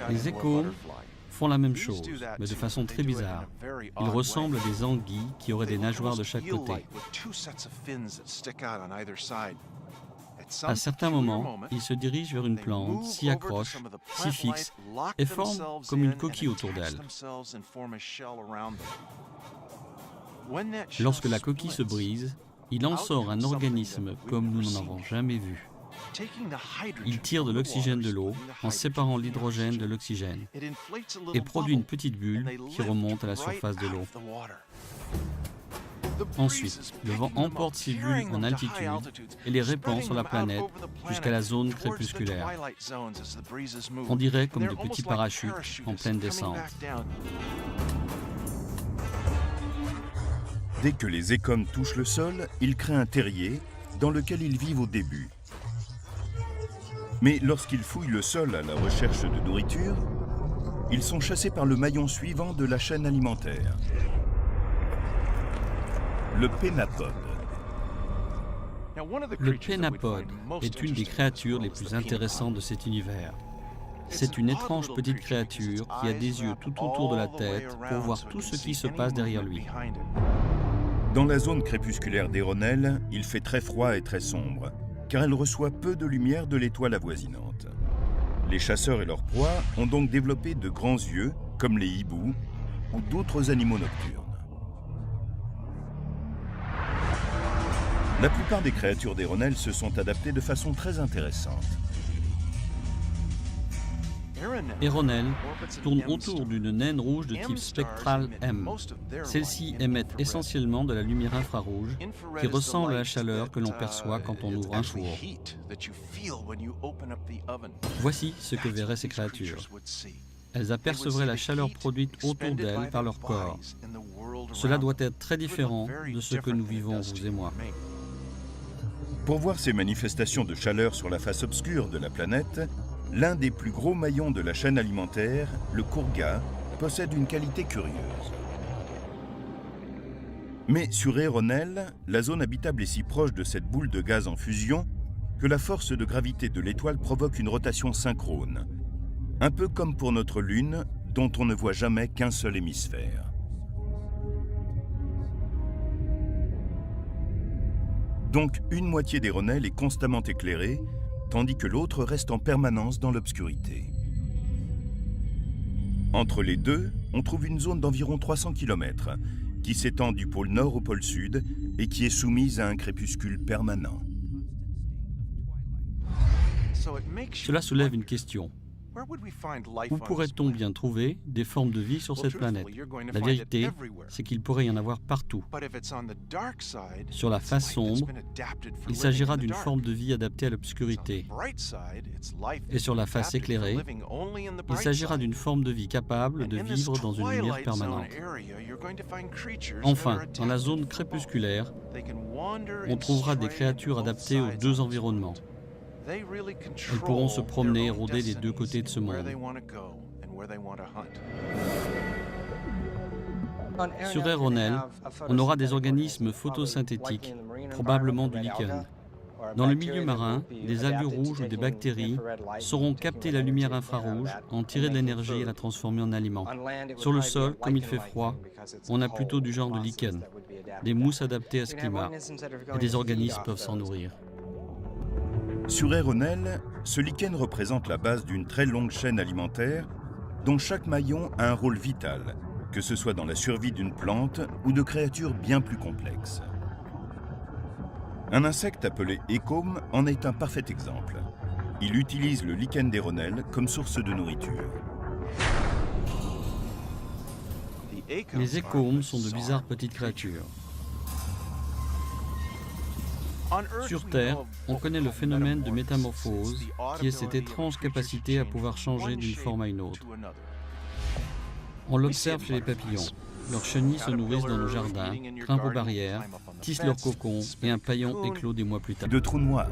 Les échos font la même chose, mais de façon très bizarre. Ils ressemblent à des anguilles qui auraient des nageoires de chaque côté. À certains moments, ils se dirigent vers une plante, s'y accrochent, s'y fixent et forment comme une coquille autour d'elle. Lorsque la coquille se brise, il en sort un organisme comme nous n'en avons jamais vu. Il tire de l'oxygène de l'eau en séparant l'hydrogène de l'oxygène et produit une petite bulle qui remonte à la surface de l'eau. Ensuite, le vent emporte ces bulles en altitude et les répand sur la planète jusqu'à la zone crépusculaire. On dirait comme de petits parachutes en pleine descente. Dès que les écomes touchent le sol, ils créent un terrier dans lequel ils vivent au début. Mais lorsqu'ils fouillent le sol à la recherche de nourriture, ils sont chassés par le maillon suivant de la chaîne alimentaire, le pénapode. Le pénapode est une des créatures les plus intéressantes de cet univers. C'est une étrange petite créature qui a des yeux tout autour de la tête pour voir tout ce qui se passe derrière lui. Dans la zone crépusculaire d'Éronel, il fait très froid et très sombre, car elle reçoit peu de lumière de l'étoile avoisinante. Les chasseurs et leurs proies ont donc développé de grands yeux, comme les hiboux ou d'autres animaux nocturnes. La plupart des créatures d'Éronel se sont adaptées de façon très intéressante. Éronel tourne autour d'une naine rouge de type spectral M. Celles-ci émettent essentiellement de la lumière infrarouge qui ressemble à la chaleur que l'on perçoit quand on ouvre un four. Voici ce que verraient ces créatures. Elles apercevraient la chaleur produite autour d'elles par leur corps. Cela doit être très différent de ce que nous vivons, vous et moi. Pour voir ces manifestations de chaleur sur la face obscure de la planète, l'un des plus gros maillons de la chaîne alimentaire, le Kourga, possède une qualité curieuse. Mais sur Éronel, la zone habitable est si proche de cette boule de gaz en fusion que la force de gravité de l'étoile provoque une rotation synchrone, un peu comme pour notre Lune, dont on ne voit jamais qu'un seul hémisphère. Donc, une moitié d'Éronel est constamment éclairée, tandis que l'autre reste en permanence dans l'obscurité. Entre les deux, on trouve une zone d'environ 300 km, qui s'étend du pôle nord au pôle sud et qui est soumise à un crépuscule permanent. Cela soulève une question. Où pourrait-on bien trouver des formes de vie sur cette planète? La vérité, c'est qu'il pourrait y en avoir partout. Sur la face sombre, il s'agira d'une forme de vie adaptée à l'obscurité. Et sur la face éclairée, il s'agira d'une forme de vie capable de vivre dans une lumière permanente. Enfin, dans la zone crépusculaire, on trouvera des créatures adaptées aux deux environnements. Elles pourront se promener et rôder des deux côtés de ce monde. Sur Éronel, on aura des organismes photosynthétiques, probablement du lichen. Dans le milieu marin, des algues rouges ou des bactéries sauront capter la lumière infrarouge, en tirer de l'énergie et la transformer en aliment. Sur le sol, comme il fait froid, on a plutôt du genre de lichen, des mousses adaptées à ce climat, et des organismes peuvent s'en nourrir. Sur Éronel, ce lichen représente la base d'une très longue chaîne alimentaire dont chaque maillon a un rôle vital, que ce soit dans la survie d'une plante ou de créatures bien plus complexes. Un insecte appelé écome en est un parfait exemple. Il utilise le lichen d'Éronel comme source de nourriture. Les écomes sont de bizarres petites créatures. Sur Terre, on connaît le phénomène de métamorphose, qui est cette étrange capacité à pouvoir changer d'une forme à une autre. On l'observe chez les papillons. Leurs chenilles se nourrissent dans nos jardins, grimpent aux barrières, tissent leurs cocons et un paillon éclot des mois plus tard. De trous noirs.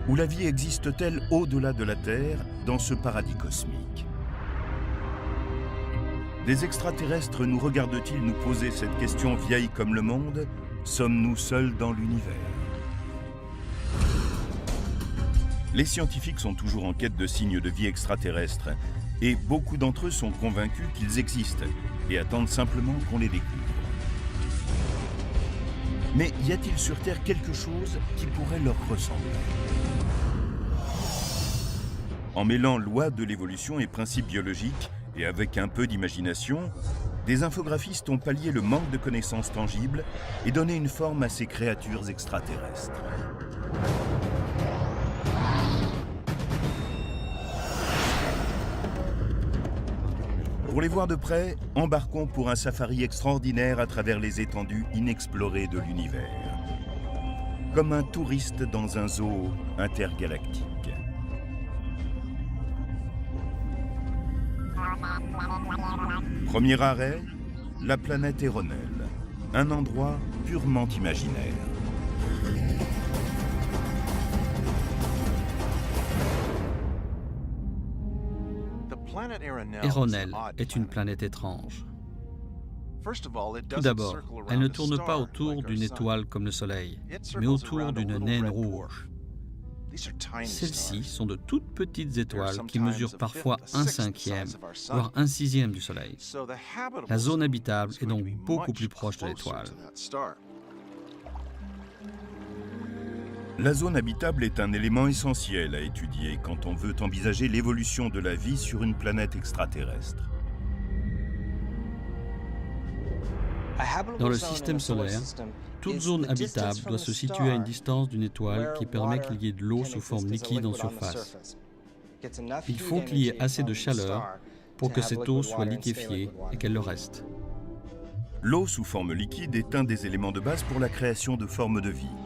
Où la vie existe-t-elle au-delà de la Terre, dans ce paradis cosmique? Des extraterrestres nous regardent-ils nous poser cette question vieille comme le monde? Sommes-nous seuls dans l'univers? Les scientifiques sont toujours en quête de signes de vie extraterrestres et beaucoup d'entre eux sont convaincus qu'ils existent et attendent simplement qu'on les découvre. Mais y a-t-il sur Terre quelque chose qui pourrait leur ressembler? En mêlant loi de l'évolution et principes biologiques, et avec un peu d'imagination, des infographistes ont pallié le manque de connaissances tangibles et donné une forme à ces créatures extraterrestres. Pour les voir de près, embarquons pour un safari extraordinaire à travers les étendues inexplorées de l'univers. Comme un touriste dans un zoo intergalactique. Premier arrêt, la planète Eronel, un endroit purement imaginaire. Eronel est une planète étrange. Tout d'abord, elle ne tourne pas autour d'une étoile comme le Soleil, mais autour d'une naine rouge. Celles-ci sont de toutes petites étoiles qui mesurent parfois 1/5, voire 1/6 du Soleil. La zone habitable est donc beaucoup plus proche de l'étoile. La zone habitable est un élément essentiel à étudier quand on veut envisager l'évolution de la vie sur une planète extraterrestre. Dans le système solaire, toute zone habitable doit se situer à une distance d'une étoile qui permet qu'il y ait de l'eau sous forme liquide en surface. Il faut qu'il y ait assez de chaleur pour que cette eau soit liquéfiée et qu'elle le reste. L'eau sous forme liquide est un des éléments de base pour la création de formes de vie.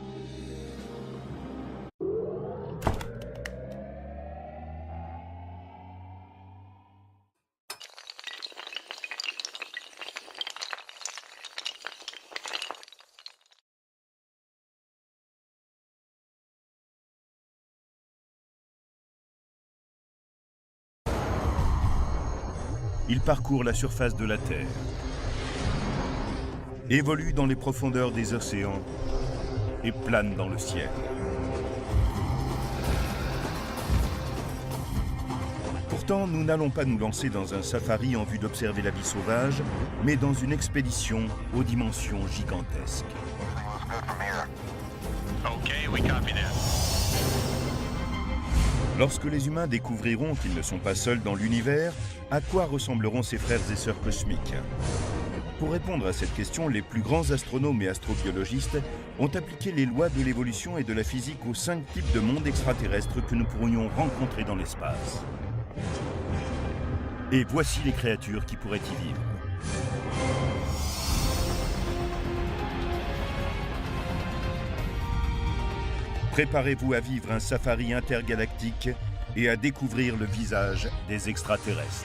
Il parcourt la surface de la Terre, évolue dans les profondeurs des océans et plane dans le ciel. Pourtant, nous n'allons pas nous lancer dans un safari en vue d'observer la vie sauvage, mais dans une expédition aux dimensions gigantesques. Okay, we copy that. Lorsque les humains découvriront qu'ils ne sont pas seuls dans l'univers, à quoi ressembleront ces frères et sœurs cosmiques? Pour répondre à cette question, les plus grands astronomes et astrobiologistes ont appliqué les lois de l'évolution et de la physique aux 5 types de mondes extraterrestres que nous pourrions rencontrer dans l'espace. Et voici les créatures qui pourraient y vivre. Préparez-vous à vivre un safari intergalactique et à découvrir le visage des extraterrestres.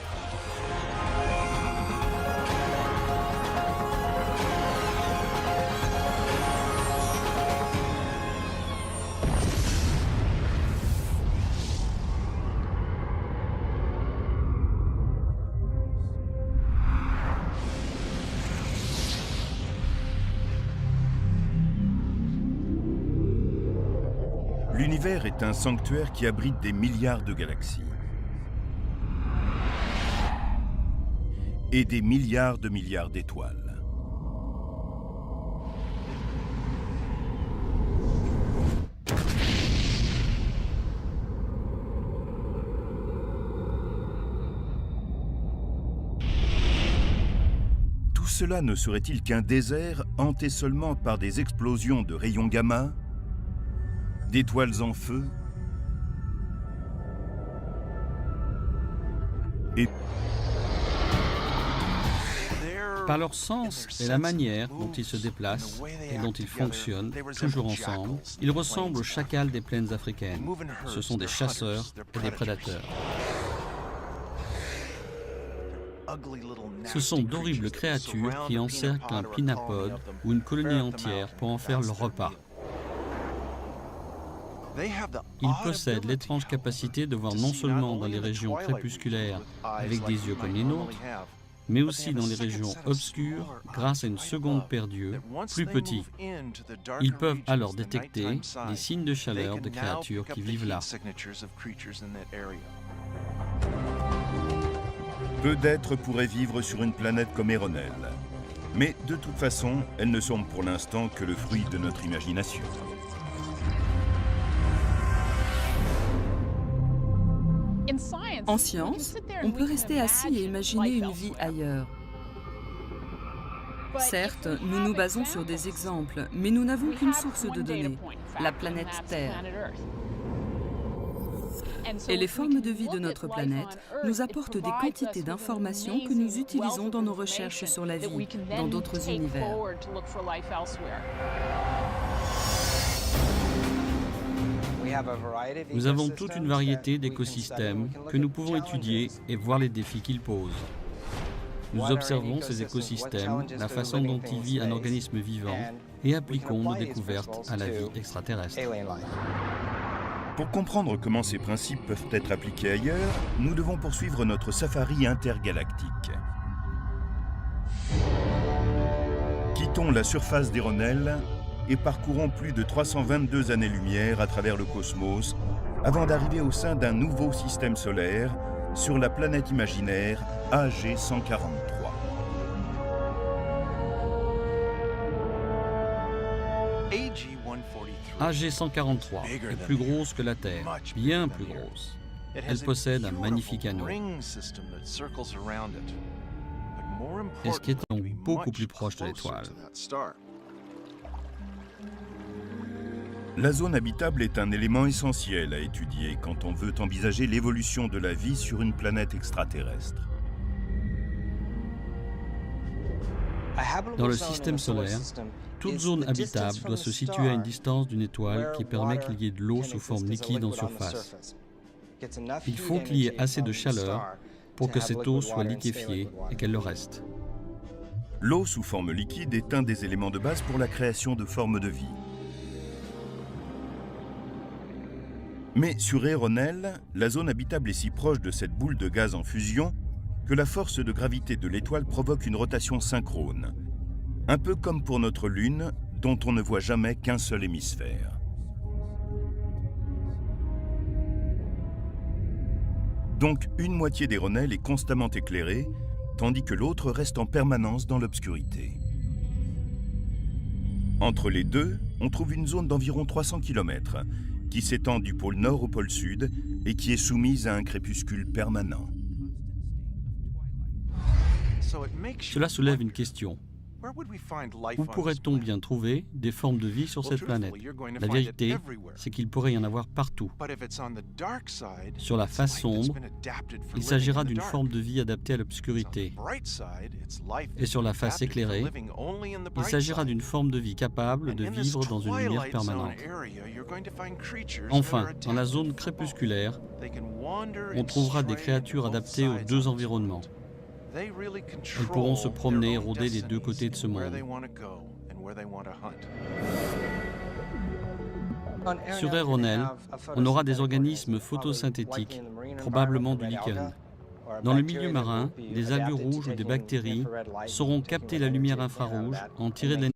L'univers est un sanctuaire qui abrite des milliards de galaxies. Et des milliards d'étoiles. Tout cela ne serait-il qu'un désert hanté seulement par des explosions de rayons gamma, d'étoiles en feu et par leur sens et la manière dont ils se déplacent et dont ils fonctionnent, toujours ensemble, ils ressemblent aux chacals des plaines africaines. Ce sont des chasseurs et des prédateurs. Ce sont d'horribles créatures qui encerclent un pinapode ou une colonie entière pour en faire leur repas. Ils possèdent l'étrange capacité de voir non seulement dans les régions crépusculaires avec des yeux comme les nôtres, mais aussi dans les régions obscures grâce à une seconde paire d'yeux, plus petits. Ils peuvent alors détecter les signes de chaleur de créatures qui vivent là. Peu d'êtres pourraient vivre sur une planète comme Eronel. Mais de toute façon, elles ne sont pour l'instant que le fruit de notre imagination. En science, on peut rester assis et imaginer une vie ailleurs. Certes, nous nous basons sur des exemples, mais nous n'avons qu'une source de données, la planète Terre. Et les formes de vie de notre planète nous apportent des quantités d'informations que nous utilisons dans nos recherches sur la vie, dans d'autres univers. Nous avons toute une variété d'écosystèmes que nous pouvons étudier et voir les défis qu'ils posent. Nous observons ces écosystèmes, la façon dont y vit un organisme vivant et appliquons nos découvertes à la vie extraterrestre. Pour comprendre comment ces principes peuvent être appliqués ailleurs, nous devons poursuivre notre safari intergalactique. Quittons la surface d'Eronel et parcourons plus de 322 années-lumière à travers le cosmos avant d'arriver au sein d'un nouveau système solaire sur la planète imaginaire AG-143. AG-143 est plus grosse que la Terre, bien plus grosse. Elle possède un magnifique anneau. Et ce qui est donc beaucoup plus proche de l'étoile. La zone habitable est un élément essentiel à étudier quand on veut envisager l'évolution de la vie sur une planète extraterrestre. Dans le système solaire, toute zone habitable doit se situer à une distance d'une étoile qui permet qu'il y ait de l'eau sous forme liquide en surface. Il faut qu'il y ait assez de chaleur pour que cette eau soit liquéfiée et qu'elle le reste. L'eau sous forme liquide est un des éléments de base pour la création de formes de vie. Mais sur Eronel, la zone habitable est si proche de cette boule de gaz en fusion que la force de gravité de l'étoile provoque une rotation synchrone, un peu comme pour notre Lune, dont on ne voit jamais qu'un seul hémisphère. Donc une moitié d'Eronel est constamment éclairée, tandis que l'autre reste en permanence dans l'obscurité. Entre les deux, on trouve une zone d'environ 300 km, qui s'étend du pôle nord au pôle sud et qui est soumise à un crépuscule permanent. Cela soulève une question. Où pourrait-on bien trouver des formes de vie sur cette planète? La vérité, c'est qu'il pourrait y en avoir partout. Sur la face sombre, il s'agira d'une forme de vie adaptée à l'obscurité. Et sur la face éclairée, il s'agira d'une forme de vie capable de vivre dans une lumière permanente. Enfin, dans la zone crépusculaire, on trouvera des créatures adaptées aux deux environnements. Elles pourront se promener et rôder des deux côtés de ce monde. Sur Eronel, on aura des organismes photosynthétiques, probablement du lichen. Dans le milieu marin, des algues rouges ou des bactéries sauront capter la lumière infrarouge, en tirer de l'énergie.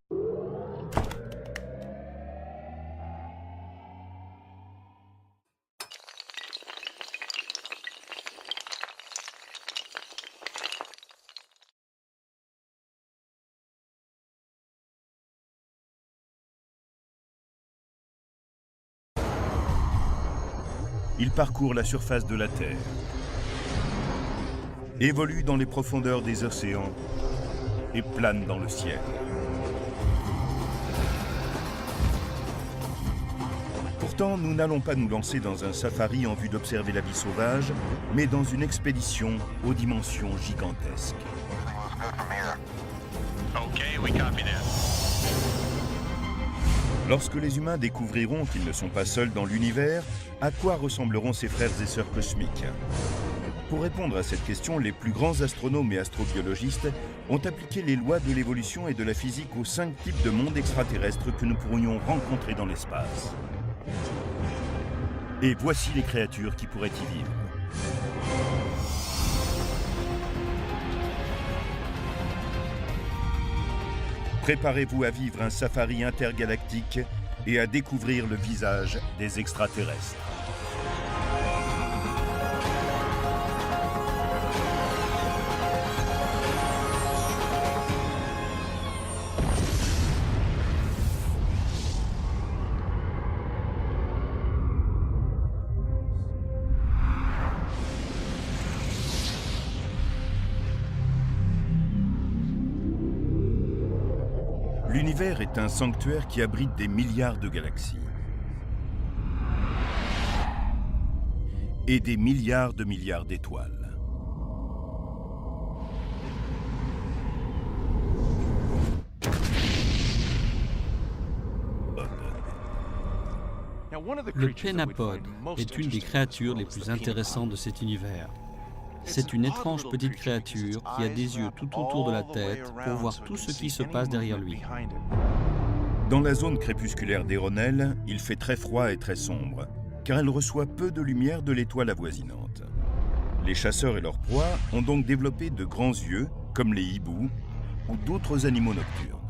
Il parcourt la surface de la Terre, évolue dans les profondeurs des océans et plane dans le ciel. Pourtant, nous n'allons pas nous lancer dans un safari en vue d'observer la vie sauvage, mais dans une expédition aux dimensions gigantesques. Okay, we copy that. Lorsque les humains découvriront qu'ils ne sont pas seuls dans l'univers, à quoi ressembleront ces frères et sœurs cosmiques? Pour répondre à cette question, les plus grands astronomes et astrobiologistes ont appliqué les lois de l'évolution et de la physique aux 5 types de mondes extraterrestres que nous pourrions rencontrer dans l'espace. Et voici les créatures qui pourraient y vivre. Préparez-vous à vivre un safari intergalactique et à découvrir le visage des extraterrestres. L'univers est un sanctuaire qui abrite des milliards de galaxies. Et des milliards d'étoiles. Le Pénapode est une des créatures les plus intéressantes de cet univers. C'est une étrange petite créature qui a des yeux tout autour de la tête pour voir tout ce qui se passe derrière lui. Dans la zone crépusculaire d'Éronel, il fait très froid et très sombre, car elle reçoit peu de lumière de l'étoile avoisinante. Les chasseurs et leurs proies ont donc développé de grands yeux, comme les hiboux ou d'autres animaux nocturnes.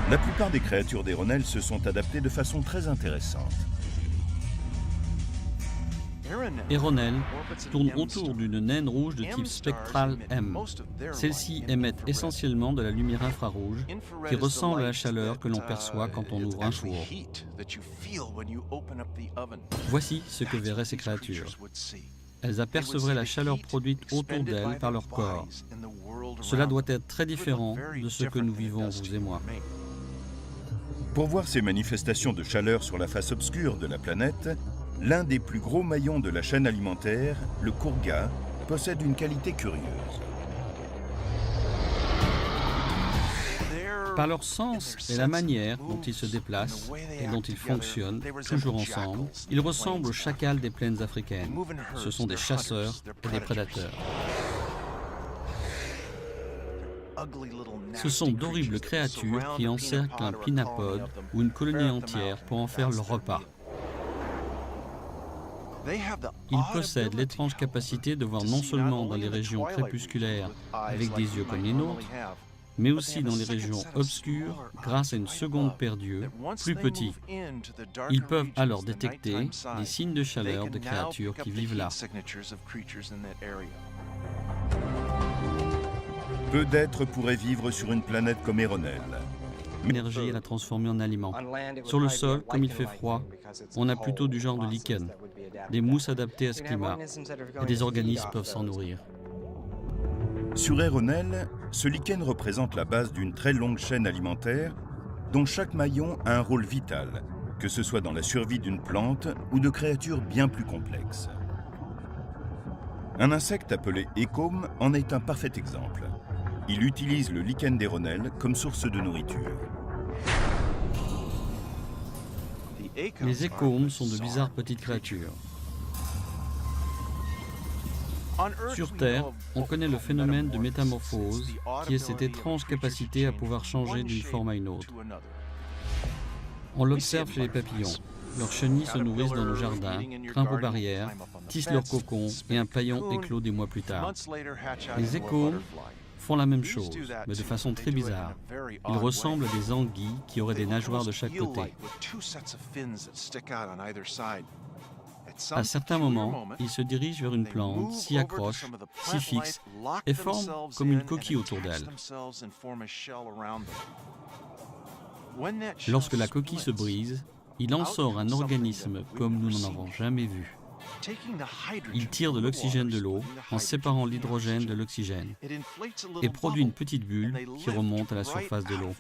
La plupart des créatures d'Éronel se sont adaptées de façon très intéressante. Éronel tourne autour d'une naine rouge de type spectral M. Celles-ci émettent essentiellement de la lumière infrarouge qui ressemble à la chaleur que l'on perçoit quand on ouvre un four. Voici ce que verraient ces créatures. Elles apercevraient la chaleur produite autour d'elles par leur corps. Cela doit être très différent de ce que nous vivons, vous et moi. Pour voir ces manifestations de chaleur sur la face obscure de la planète, l'un des plus gros maillons de la chaîne alimentaire, le Kourga, possède une qualité curieuse. Par leur sens et la manière dont ils se déplacent et dont ils fonctionnent, toujours ensemble, ils ressemblent aux chacals des plaines africaines. Ce sont des chasseurs et des prédateurs. Ce sont d'horribles créatures qui encerclent un pinapode ou une colonie entière pour en faire leur repas. Ils possèdent l'étrange capacité de voir non seulement dans les régions crépusculaires avec des yeux comme les nôtres, mais aussi dans les régions obscures grâce à une seconde paire d'yeux, plus petits. Ils peuvent alors détecter les signes de chaleur de créatures qui vivent là. Peu d'êtres pourraient vivre sur une planète comme Éronel. L'énergie est la transformer en aliment. Sur le sol, comme il fait froid, on a plutôt du genre de lichen, des mousses adaptées à ce climat, et des organismes peuvent s'en nourrir. Sur Éronel, ce lichen représente la base d'une très longue chaîne alimentaire dont chaque maillon a un rôle vital, que ce soit dans la survie d'une plante ou de créatures bien plus complexes. Un insecte appelé écome en est un parfait exemple. Il utilise le lichen d'Éronel comme source de nourriture. Les écomes sont de bizarres petites créatures. Sur Terre, on connaît le phénomène de métamorphose, qui est cette étrange capacité à pouvoir changer d'une forme à une autre. On l'observe chez les papillons. Leurs chenilles se nourrissent dans nos jardins, grimpent aux barrières, tissent leurs cocons et un paillon éclot des mois plus tard. Les écomes font la même chose, mais de façon très bizarre. Ils ressemblent à des anguilles qui auraient des nageoires de chaque côté. À certains moments, ils se dirigent vers une plante, s'y accrochent, s'y fixent et forment comme une coquille autour d'elle. Lorsque la coquille se brise, il en sort un organisme comme nous n'en avons jamais vu. Il tire de l'oxygène de l'eau en séparant l'hydrogène de l'oxygène et produit une petite bulle qui remonte à la surface de l'eau.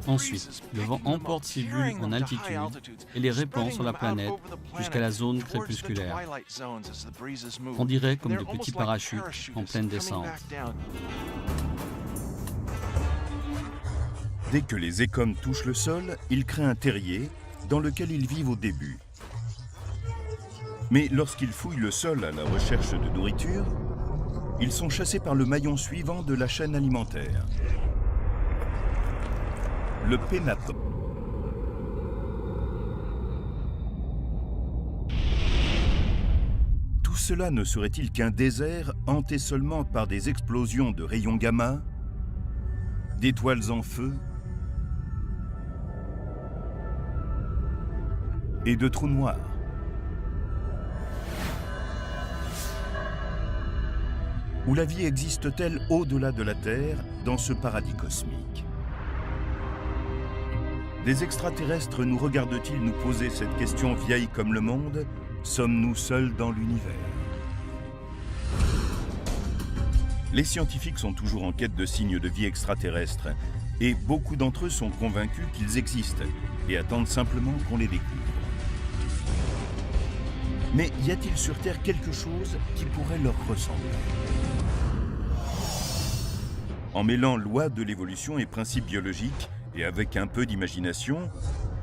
Ensuite, le vent emporte ces bulles en altitude et les répand sur la planète jusqu'à la zone crépusculaire. On dirait comme de petits parachutes en pleine descente. Dès que les écomes touchent le sol, ils créent un terrier dans lequel ils vivent au début. Mais lorsqu'ils fouillent le sol à la recherche de nourriture, ils sont chassés par le maillon suivant de la chaîne alimentaire, le pénapode. Tout cela ne serait-il qu'un désert hanté seulement par des explosions de rayons gamma, d'étoiles en feu et de trous noirs? Où la vie existe-t-elle au-delà de la Terre, dans ce paradis cosmique? Des extraterrestres nous regardent-ils nous poser cette question vieille comme le monde? Sommes-nous seuls dans l'univers? Les scientifiques sont toujours en quête de signes de vie extraterrestres et beaucoup d'entre eux sont convaincus qu'ils existent et attendent simplement qu'on les découvre. Mais y a-t-il sur Terre quelque chose qui pourrait leur ressembler? En mêlant loi de l'évolution et principes biologiques, et avec un peu d'imagination,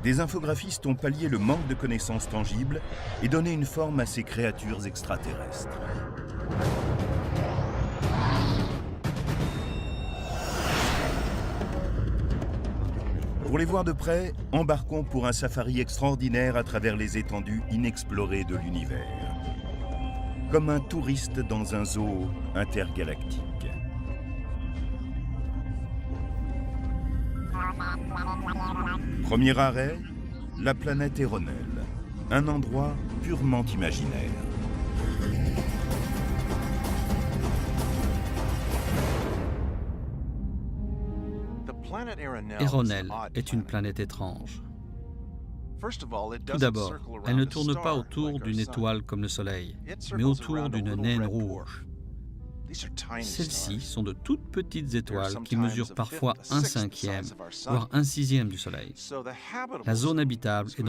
des infographistes ont pallié le manque de connaissances tangibles et donné une forme à ces créatures extraterrestres. Pour les voir de près, embarquons pour un safari extraordinaire à travers les étendues inexplorées de l'univers. Comme un touriste dans un zoo intergalactique. Premier arrêt, la planète Eronel, un endroit purement imaginaire. Eronel est une planète étrange. Tout d'abord, elle ne tourne pas autour d'une étoile comme le Soleil, mais autour d'une naine rouge. Celles-ci sont de toutes petites étoiles qui mesurent parfois 1/5, voire 1/6 du Soleil. La zone habitable est